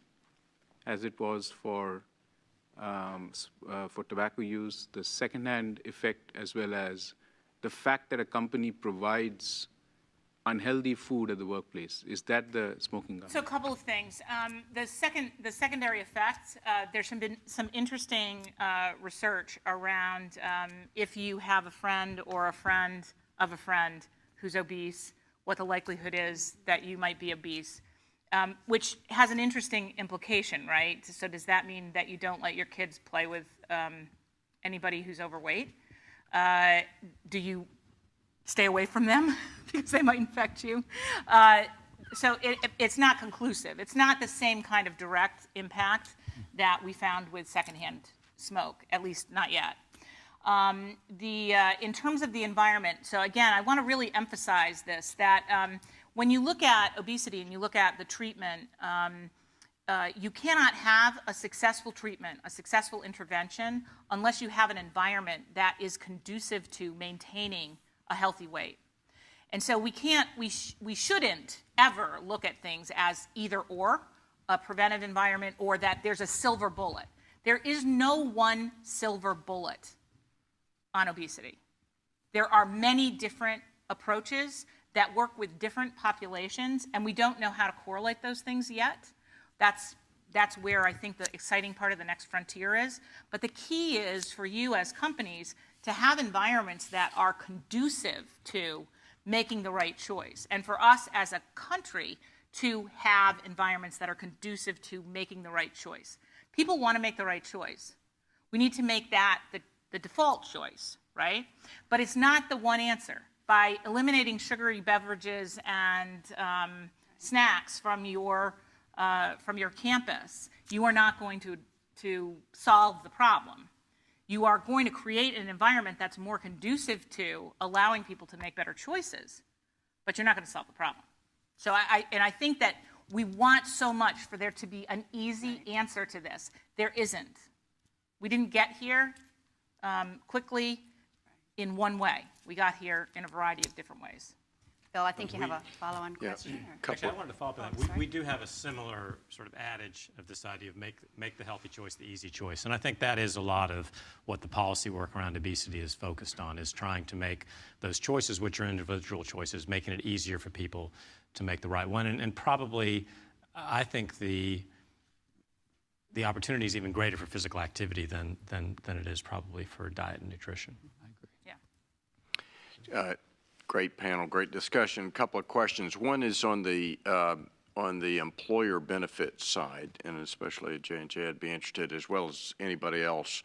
as it was for tobacco use, the second-hand effect, as well as the fact that a company provides unhealthy food at the workplace? Is that the smoking gun? So a couple of things. The secondary effect, there's been some interesting research around if you have a friend or a friend of a friend who's obese, what the likelihood is that you might be obese. Which has an interesting implication, right? So does that mean that you don't let your kids play with anybody who's overweight? Do you stay away from them because they might infect you? So it's not conclusive. It's not the same kind of direct impact that we found with secondhand smoke, at least not yet. In terms of the environment, so again, I want to really emphasize this, that when you look at obesity and you look at the treatment, you cannot have a successful treatment, a successful intervention, unless you have an environment that is conducive to maintaining a healthy weight. And so we shouldn't ever look at things as either or, a preventive environment, or that there's a silver bullet. There is no one silver bullet on obesity. There are many different approaches that work with different populations, and we don't know how to correlate those things yet. That's where I think the exciting part of the next frontier is. But the key is for you as companies to have environments that are conducive to making the right choice, and for us as a country to have environments that are conducive to making the right choice. People want to make the right choice. We need to make that the default choice, right? But it's not the one answer. By eliminating sugary beverages and snacks from your campus, you are not going to solve the problem. You are going to create an environment that's more conducive to allowing people to make better choices, but you're not going to solve the problem. So I think that we want so much for there to be an easy answer to this. There isn't. We didn't get here quickly in one way. We got here in a variety of different ways. Bill, I think you have a follow-on question. Actually, I wanted to follow up on that. We do have a similar sort of adage of this idea of make the healthy choice the easy choice. And I think that is a lot of what the policy work around obesity is focused on, is trying to make those choices, which are individual choices, making it easier for people to make the right one. And probably, I think the opportunity is even greater for physical activity than it is probably for diet and nutrition. I agree. Yeah. Great panel, great discussion. A couple of questions. One is on the employer benefits side, and especially at J&J, I'd be interested, as well as anybody else,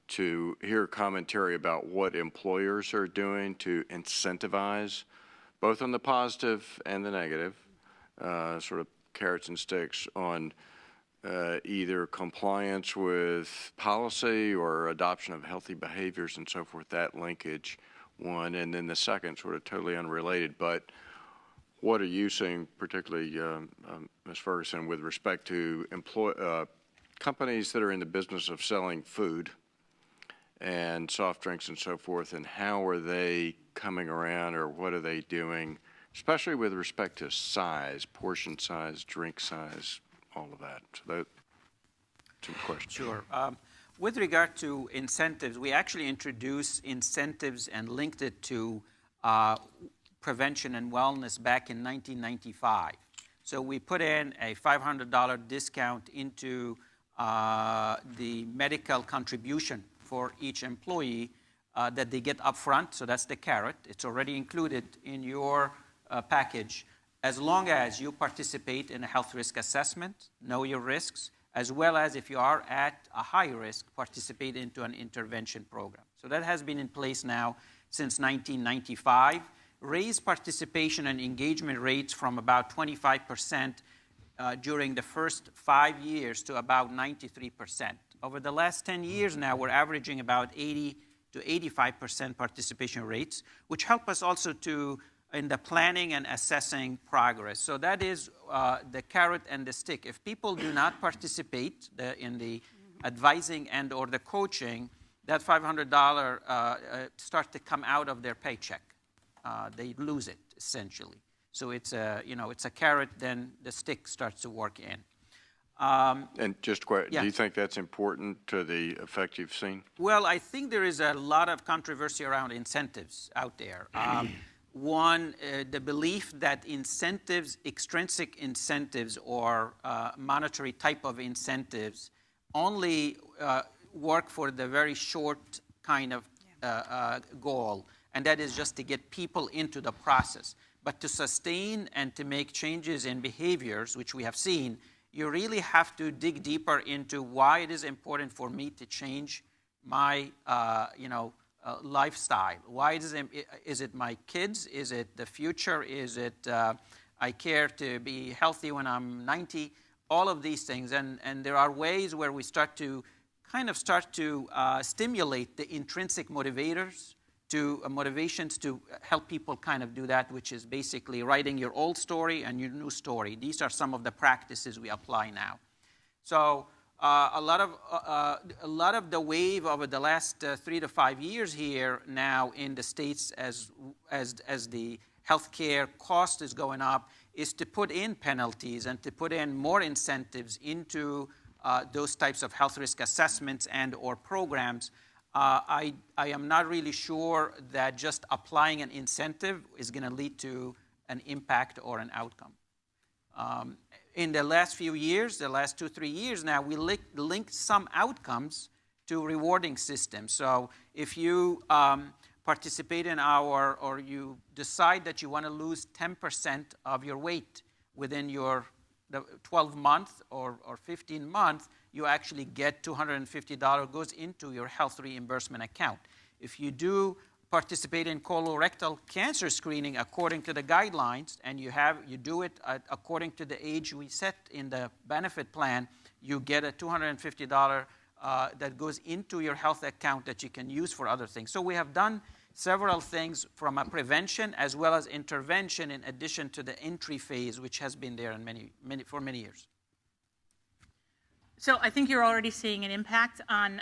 to hear commentary about what employers are doing to incentivize, both on the positive and the negative, sort of carrots and sticks on either compliance with policy or adoption of healthy behaviors and so forth, that linkage. One, and then the second, sort of totally unrelated, but what are you seeing, particularly Ms. Ferguson, with respect to companies that are in the business of selling food and soft drinks and so forth, and how are they coming around, or what are they doing, especially with respect to size, portion size, drink size, all of that? So that, two questions. Sure. With regard to incentives, we actually introduced incentives and linked it to prevention and wellness back in 1995. So we put in a $500 discount into the medical contribution for each employee that they get upfront. So that's the carrot. It's already included in your package, as long as you participate in a health risk assessment, know your risks, as well as if you are at a high risk, participate into an intervention program. So that has been in place now since 1995. Raised participation and engagement rates from about 25% during the first 5 years to about 93%. Over the last 10 years now, we're averaging about 80 to 85% participation rates, which help us also in the planning and assessing progress. So that is the carrot and the stick. If people do not participate in the advising and or the coaching, that $500 start to come out of their paycheck. They lose it, essentially. So it's a carrot, then the stick starts to work in. And just quick, yeah. Do you think that's important to the effect you've seen? Well, I think there is a lot of controversy around incentives out there. One, the belief that incentives, extrinsic incentives or monetary type of incentives only work for the very short kind of goal, and that is just to get people into the process. But to sustain and to make changes in behaviors, which we have seen, you really have to dig deeper into why it is important for me to change my, lifestyle. Why is it my kids? Is it the future? Is it I care to be healthy when I'm 90? All of these things. And there are ways where we start to stimulate the intrinsic motivators motivations to help people kind of do that, which is basically writing your old story and your new story. These are some of the practices we apply now. So a lot of the wave over the last 3 to 5 years here now in the States as the healthcare cost is going up is to put in penalties and to put in more incentives into those types of health risk assessments and or programs. I am not really sure that just applying an incentive is going to lead to an impact or an outcome. In the last few years, the last 2-3 years now, we linked some outcomes to rewarding systems. So if you participate in or you decide that you want to lose 10% of your weight within your the 12-month or 15-month, you actually get $250 goes into your health reimbursement account. If you do participate in colorectal cancer screening according to the guidelines, and you do it according to the age we set in the benefit plan, you get a $250 that goes into your health account that you can use for other things. So we have done several things from a prevention as well as intervention in addition to the entry phase, which has been there for many years. So I think you're already seeing an impact on,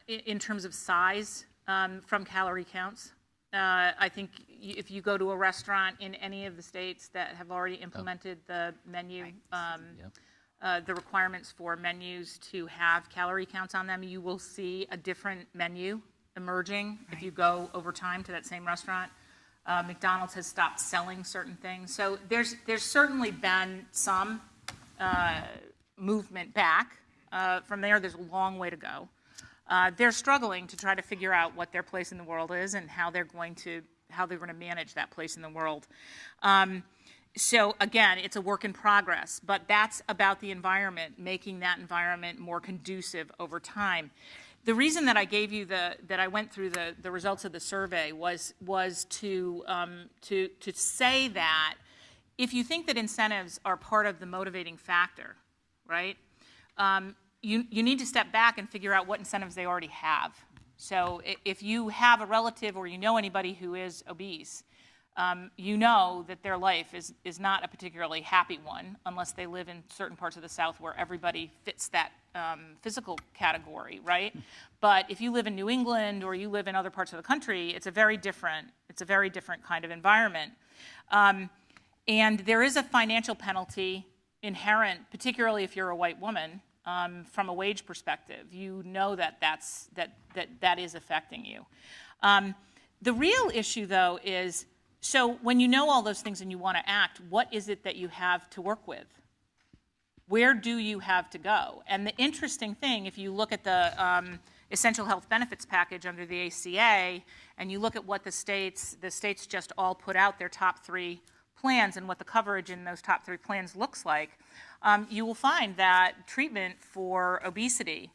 in terms of size from calorie counts. I think if you go to a restaurant in any of the states that have already implemented the menu, the requirements for menus to have calorie counts on them, you will see a different menu emerging if you go over time to that same restaurant. McDonald's has stopped selling certain things. So there's certainly been some movement back. From there, there's a long way to go. They're struggling to try to figure out what their place in the world is and how they're going to manage that place in the world. So again, it's a work in progress, but that's about the environment, making that environment more conducive over time. The reason that I gave you that I went through the results of the survey was to say that if you think that incentives are part of the motivating factor, right? You need to step back and figure out what incentives they already have. So if you have a relative or you know anybody who is obese, you know that their life is not a particularly happy one unless they live in certain parts of the South where everybody fits that physical category, right? But if you live in New England or you live in other parts of the country, it's a very different kind of environment. And there is a financial penalty inherent, particularly if you're a white woman, from a wage perspective. You know that is affecting you. The real issue, though, is, so when you know all those things and you want to act, what is it that you have to work with? Where do you have to go? And the interesting thing, if you look at the Essential Health Benefits Package under the ACA, and you look at what the states just all put out their top 3 plans and what the coverage in those top 3 plans looks like, you will find that treatment for obesity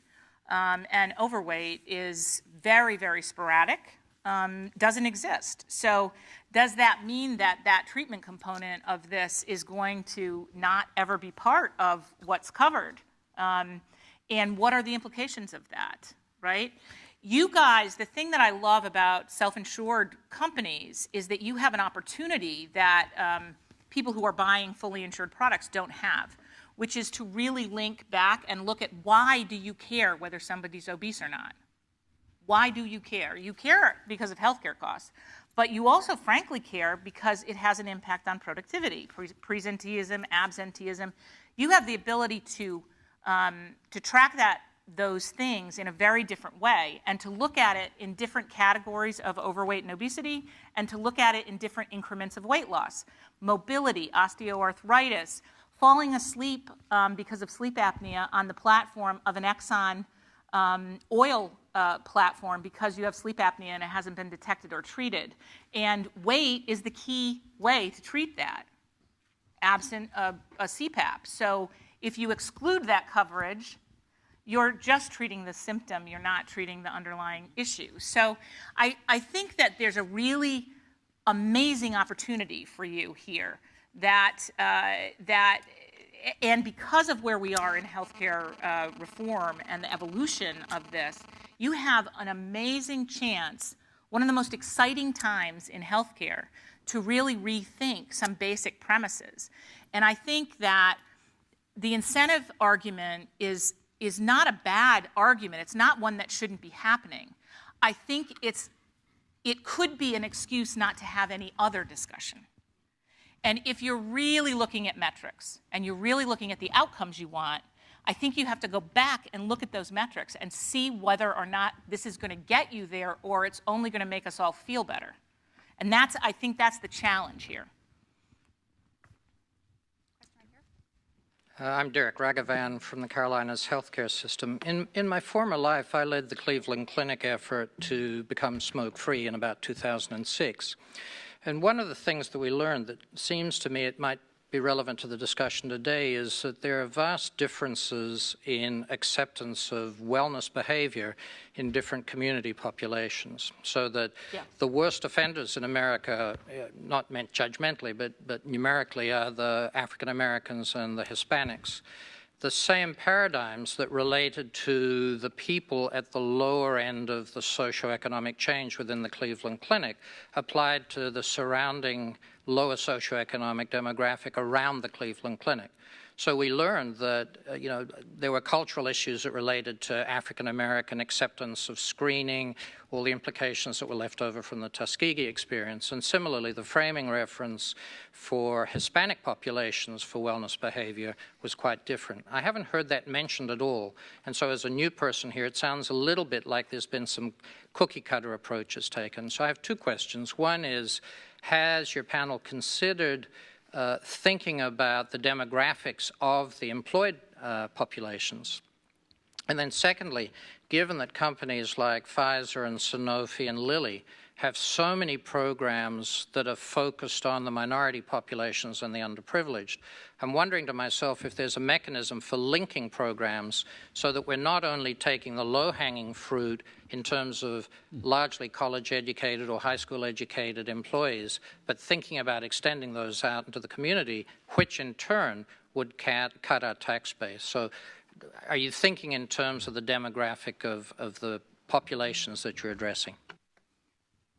and overweight is very, very sporadic, doesn't exist. So does that mean that that treatment component of this is going to not ever be part of what's covered? And what are the implications of that, right? You guys, the thing that I love about self-insured companies is that you have an opportunity that people who are buying fully insured products don't have, which is to really link back and look at why do you care whether somebody's obese or not? Why do you care? You care because of healthcare costs, but you also frankly care because it has an impact on productivity, presenteeism, absenteeism. You have the ability to track those things in a very different way and to look at it in different categories of overweight and obesity and to look at it in different increments of weight loss. Mobility, osteoarthritis, falling asleep because of sleep apnea on the platform of an Exxon oil platform because you have sleep apnea and it hasn't been detected or treated. And weight is the key way to treat that, absent a CPAP. So if you exclude that coverage, you're just treating the symptom, you're not treating the underlying issue. So I think that there's a really amazing opportunity for you here and because of where we are in healthcare reform and the evolution of this, you have an amazing chance, one of the most exciting times in healthcare, to really rethink some basic premises. And I think that the incentive argument is not a bad argument. It's not one that shouldn't be happening. I think it could be an excuse not to have any other discussion. And if you're really looking at metrics and you're really looking at the outcomes you want, I think you have to go back and look at those metrics and see whether or not this is going to get you there or it's only going to make us all feel better. And I think that's the challenge here. I'm Derek Ragavan from the Carolinas healthcare system. In my former life, I led the Cleveland Clinic effort to become smoke-free in about 2006. And one of the things that we learned that seems to me it might be relevant to the discussion today is that there are vast differences in acceptance of wellness behavior in different community populations. So that the worst offenders in America, not meant judgmentally, but numerically, are the African Americans and the Hispanics. The same paradigms that related to the people at the lower end of the socioeconomic change within the Cleveland Clinic applied to the surrounding lower socioeconomic demographic around the Cleveland Clinic. So we learned that, there were cultural issues that related to African American acceptance of screening, all the implications that were left over from the Tuskegee experience. And similarly, the framing reference for Hispanic populations for wellness behavior was quite different. I haven't heard that mentioned at all. And so as a new person here, it sounds a little bit like there's been some cookie-cutter approaches taken. So I have two questions. One is, has your panel considered thinking about the demographics of the employed populations? And then secondly, given that companies like Pfizer and Sanofi and Lilly have so many programs that are focused on the minority populations and the underprivileged, I'm wondering to myself if there's a mechanism for linking programs so that we're not only taking the low-hanging fruit in terms of largely college-educated or high school-educated employees, but thinking about extending those out into the community, which in turn would cut our tax base. So are you thinking in terms of the demographic of the populations that you're addressing?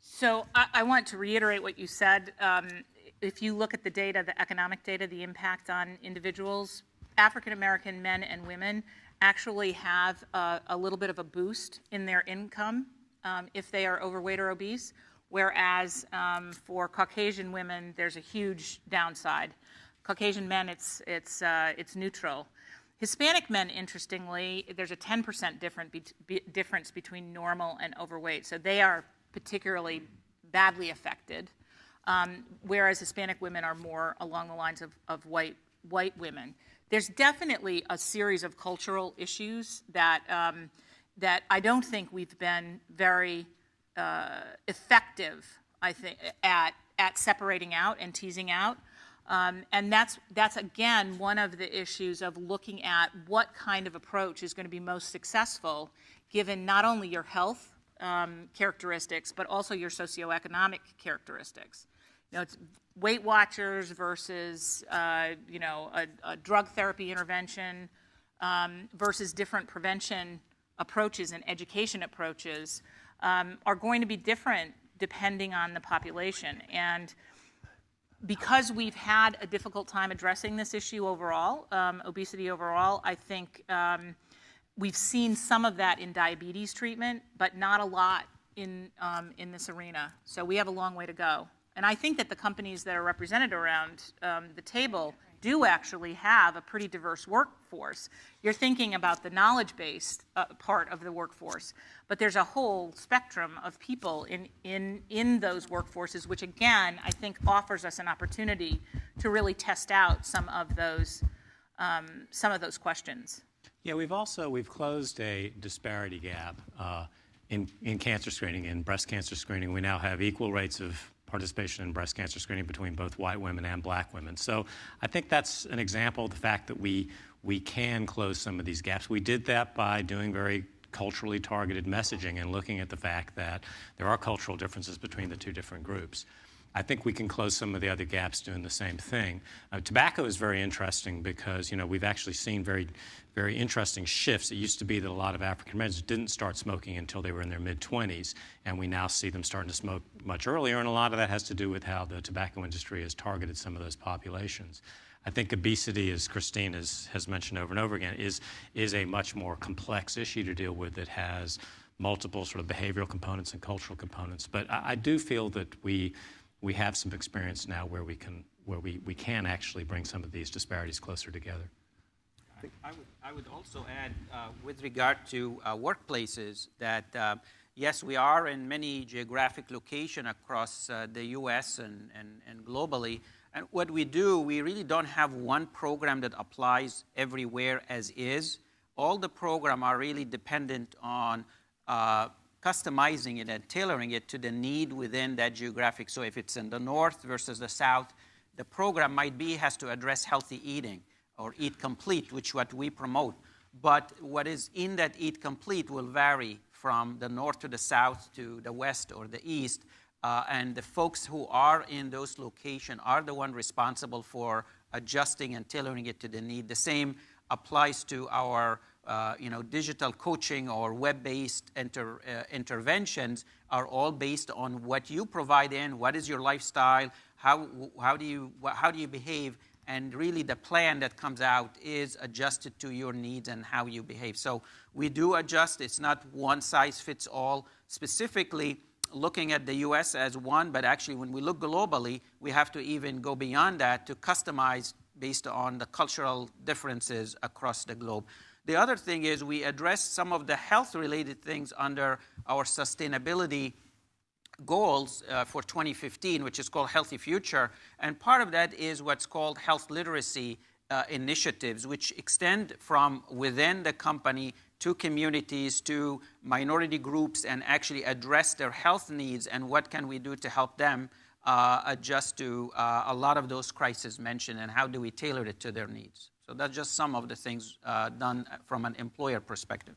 So I want to reiterate what you said. If you look at the data, the economic data, the impact on individuals, African American men and women actually have a little bit of a boost in their income if they are overweight or obese, whereas for Caucasian women, there's a huge downside. Caucasian men, it's neutral. Hispanic men, interestingly, there's a 10% difference between normal and overweight, so they are particularly badly affected, whereas Hispanic women are more along the lines of white women. There's definitely a series of cultural issues that I don't think we've been very effective, I think, at separating out and teasing out. And that's again one of the issues of looking at what kind of approach is going to be most successful given not only your health characteristics, but also your socioeconomic characteristics. It's Weight Watchers versus, a drug therapy intervention versus different prevention approaches and education approaches are going to be different depending on the population. And because we've had a difficult time addressing this issue overall, obesity overall, I think we've seen some of that in diabetes treatment, but not a lot in this arena. So we have a long way to go. And I think that the companies that are represented around the table do actually have a pretty diverse workforce. You're thinking about the knowledge-based part of the workforce, but there's a whole spectrum of people in those workforces, which again, I think offers us an opportunity to really test out some of those questions. Yeah, we've closed a disparity gap in cancer screening, in breast cancer screening. We now have equal rates of participation in breast cancer screening between both white women and black women. So I think that's an example of the fact that we can close some of these gaps. We did that by doing very culturally targeted messaging and looking at the fact that there are cultural differences between the two different groups. I think we can close some of the other gaps doing the same thing. Tobacco is very interesting because, we've actually seen very, very interesting shifts. It used to be that a lot of African Americans didn't start smoking until they were in their mid-20s, and we now see them starting to smoke much earlier, and a lot of that has to do with how the tobacco industry has targeted some of those populations. I think obesity, as Christine has mentioned over and over again, is a much more complex issue to deal with that has multiple sort of behavioral components and cultural components. But I do feel that we have some experience now where we can actually bring some of these disparities closer together. I would also add, with regard to workplaces, that yes, we are in many geographic locations across the U.S. and globally. And what we do, we really don't have one program that applies everywhere as is. All the programs are really dependent on customizing it and tailoring it to the need within that geographic. So if it's in the north versus the south, the program might be has to address healthy eating or Eat Complete, which what we promote. But what is in that Eat Complete will vary from the north to the south to the west or the east. And the folks who are in those locations are the one responsible for adjusting and tailoring it to the need. The same applies to our digital coaching or web-based interventions are all based on what you provide in, what is your lifestyle, how do you behave, and really the plan that comes out is adjusted to your needs and how you behave. So we do adjust. It's not one size fits all. Specifically, looking at the U.S. as one, but actually when we look globally, we have to even go beyond that to customize based on the cultural differences across the globe. The other thing is we address some of the health-related things under our sustainability goals for 2015, which is called Healthy Future. And part of that is what's called health literacy initiatives, which extend from within the company to communities, to minority groups, and actually address their health needs and what can we do to help them adjust to a lot of those crises mentioned and how do we tailor it to their needs. So that's just some of the things done from an employer perspective.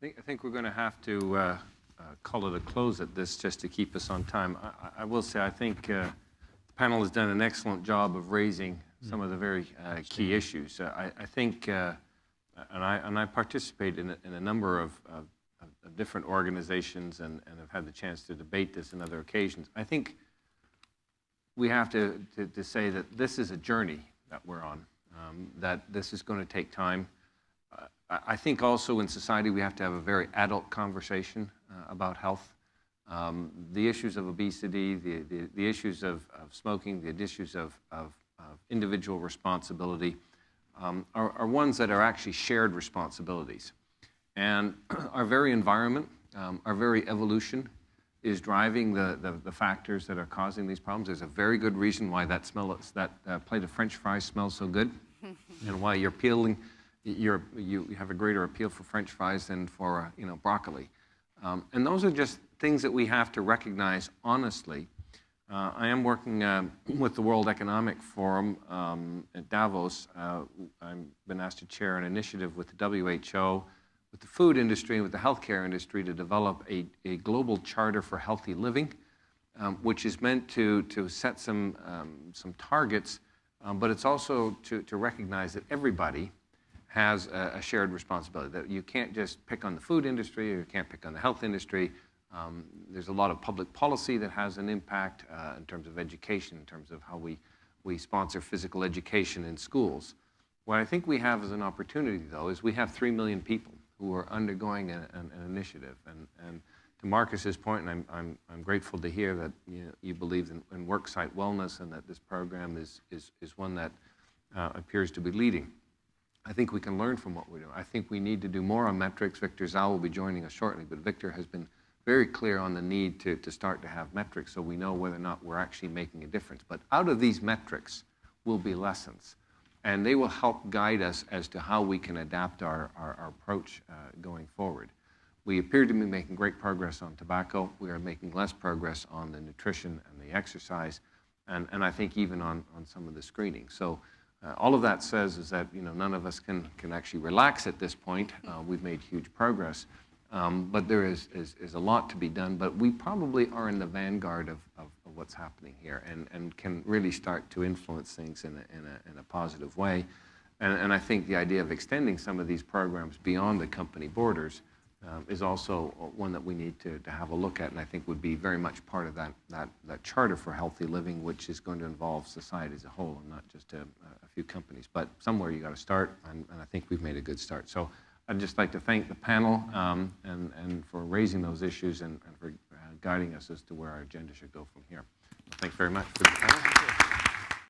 I think we're going to have to call it a close at this just to keep us on time. I will say I think the panel has done an excellent job of raising some of the very key issues. I think, and I participate in a number of different organizations and have had the chance to debate this on other occasions. I think we have to say that this is a journey that we're on, that this is going to take time. I think also in society we have to have a very adult conversation about health. The issues of obesity, the issues of smoking, the issues of individual responsibility are ones that are actually shared responsibilities. And our very environment, our very evolution is driving the factors that are causing these problems. There's a very good reason why that plate of French fries smells so good and why you have a greater appeal for French fries than for broccoli. And those are just things that we have to recognize honestly. I am working with the World Economic Forum at Davos. I've been asked to chair an initiative with the WHO, with the food industry, and with the healthcare industry to develop a global charter for healthy living, which is meant to set some targets, but it's also to recognize that everybody has a shared responsibility, that you can't just pick on the food industry or you can't pick on the health industry. There's a lot of public policy that has an impact in terms of education, in terms of how we sponsor physical education in schools. What I think we have as an opportunity, though, is we have 3 million people who are undergoing an initiative. And to Marcus's point, and I'm grateful to hear that you believe in worksite wellness and that this program is one that appears to be leading. I think we can learn from what we're doing. I think we need to do more on metrics. Victor Zhao will be joining us shortly, but Victor has been very clear on the need to start to have metrics so we know whether or not we're actually making a difference. But out of these metrics will be lessons, and they will help guide us as to how we can adapt our approach going forward. We appear to be making great progress on tobacco. We are making less progress on the nutrition and the exercise, and I think even on some of the screening. So all of that says is that none of us can actually relax at this point. We've made huge progress. But there is a lot to be done, but we probably are in the vanguard of what's happening here and can really start to influence things in a positive way. And I think the idea of extending some of these programs beyond the company borders is also one that we need to have a look at, and I think would be very much part of that charter for healthy living, which is going to involve society as a whole and not just a few companies. But somewhere you got to start, and I think we've made a good start. So I'd just like to thank the panel and for raising those issues and for guiding us as to where our agenda should go from here. Thanks very much for the panel.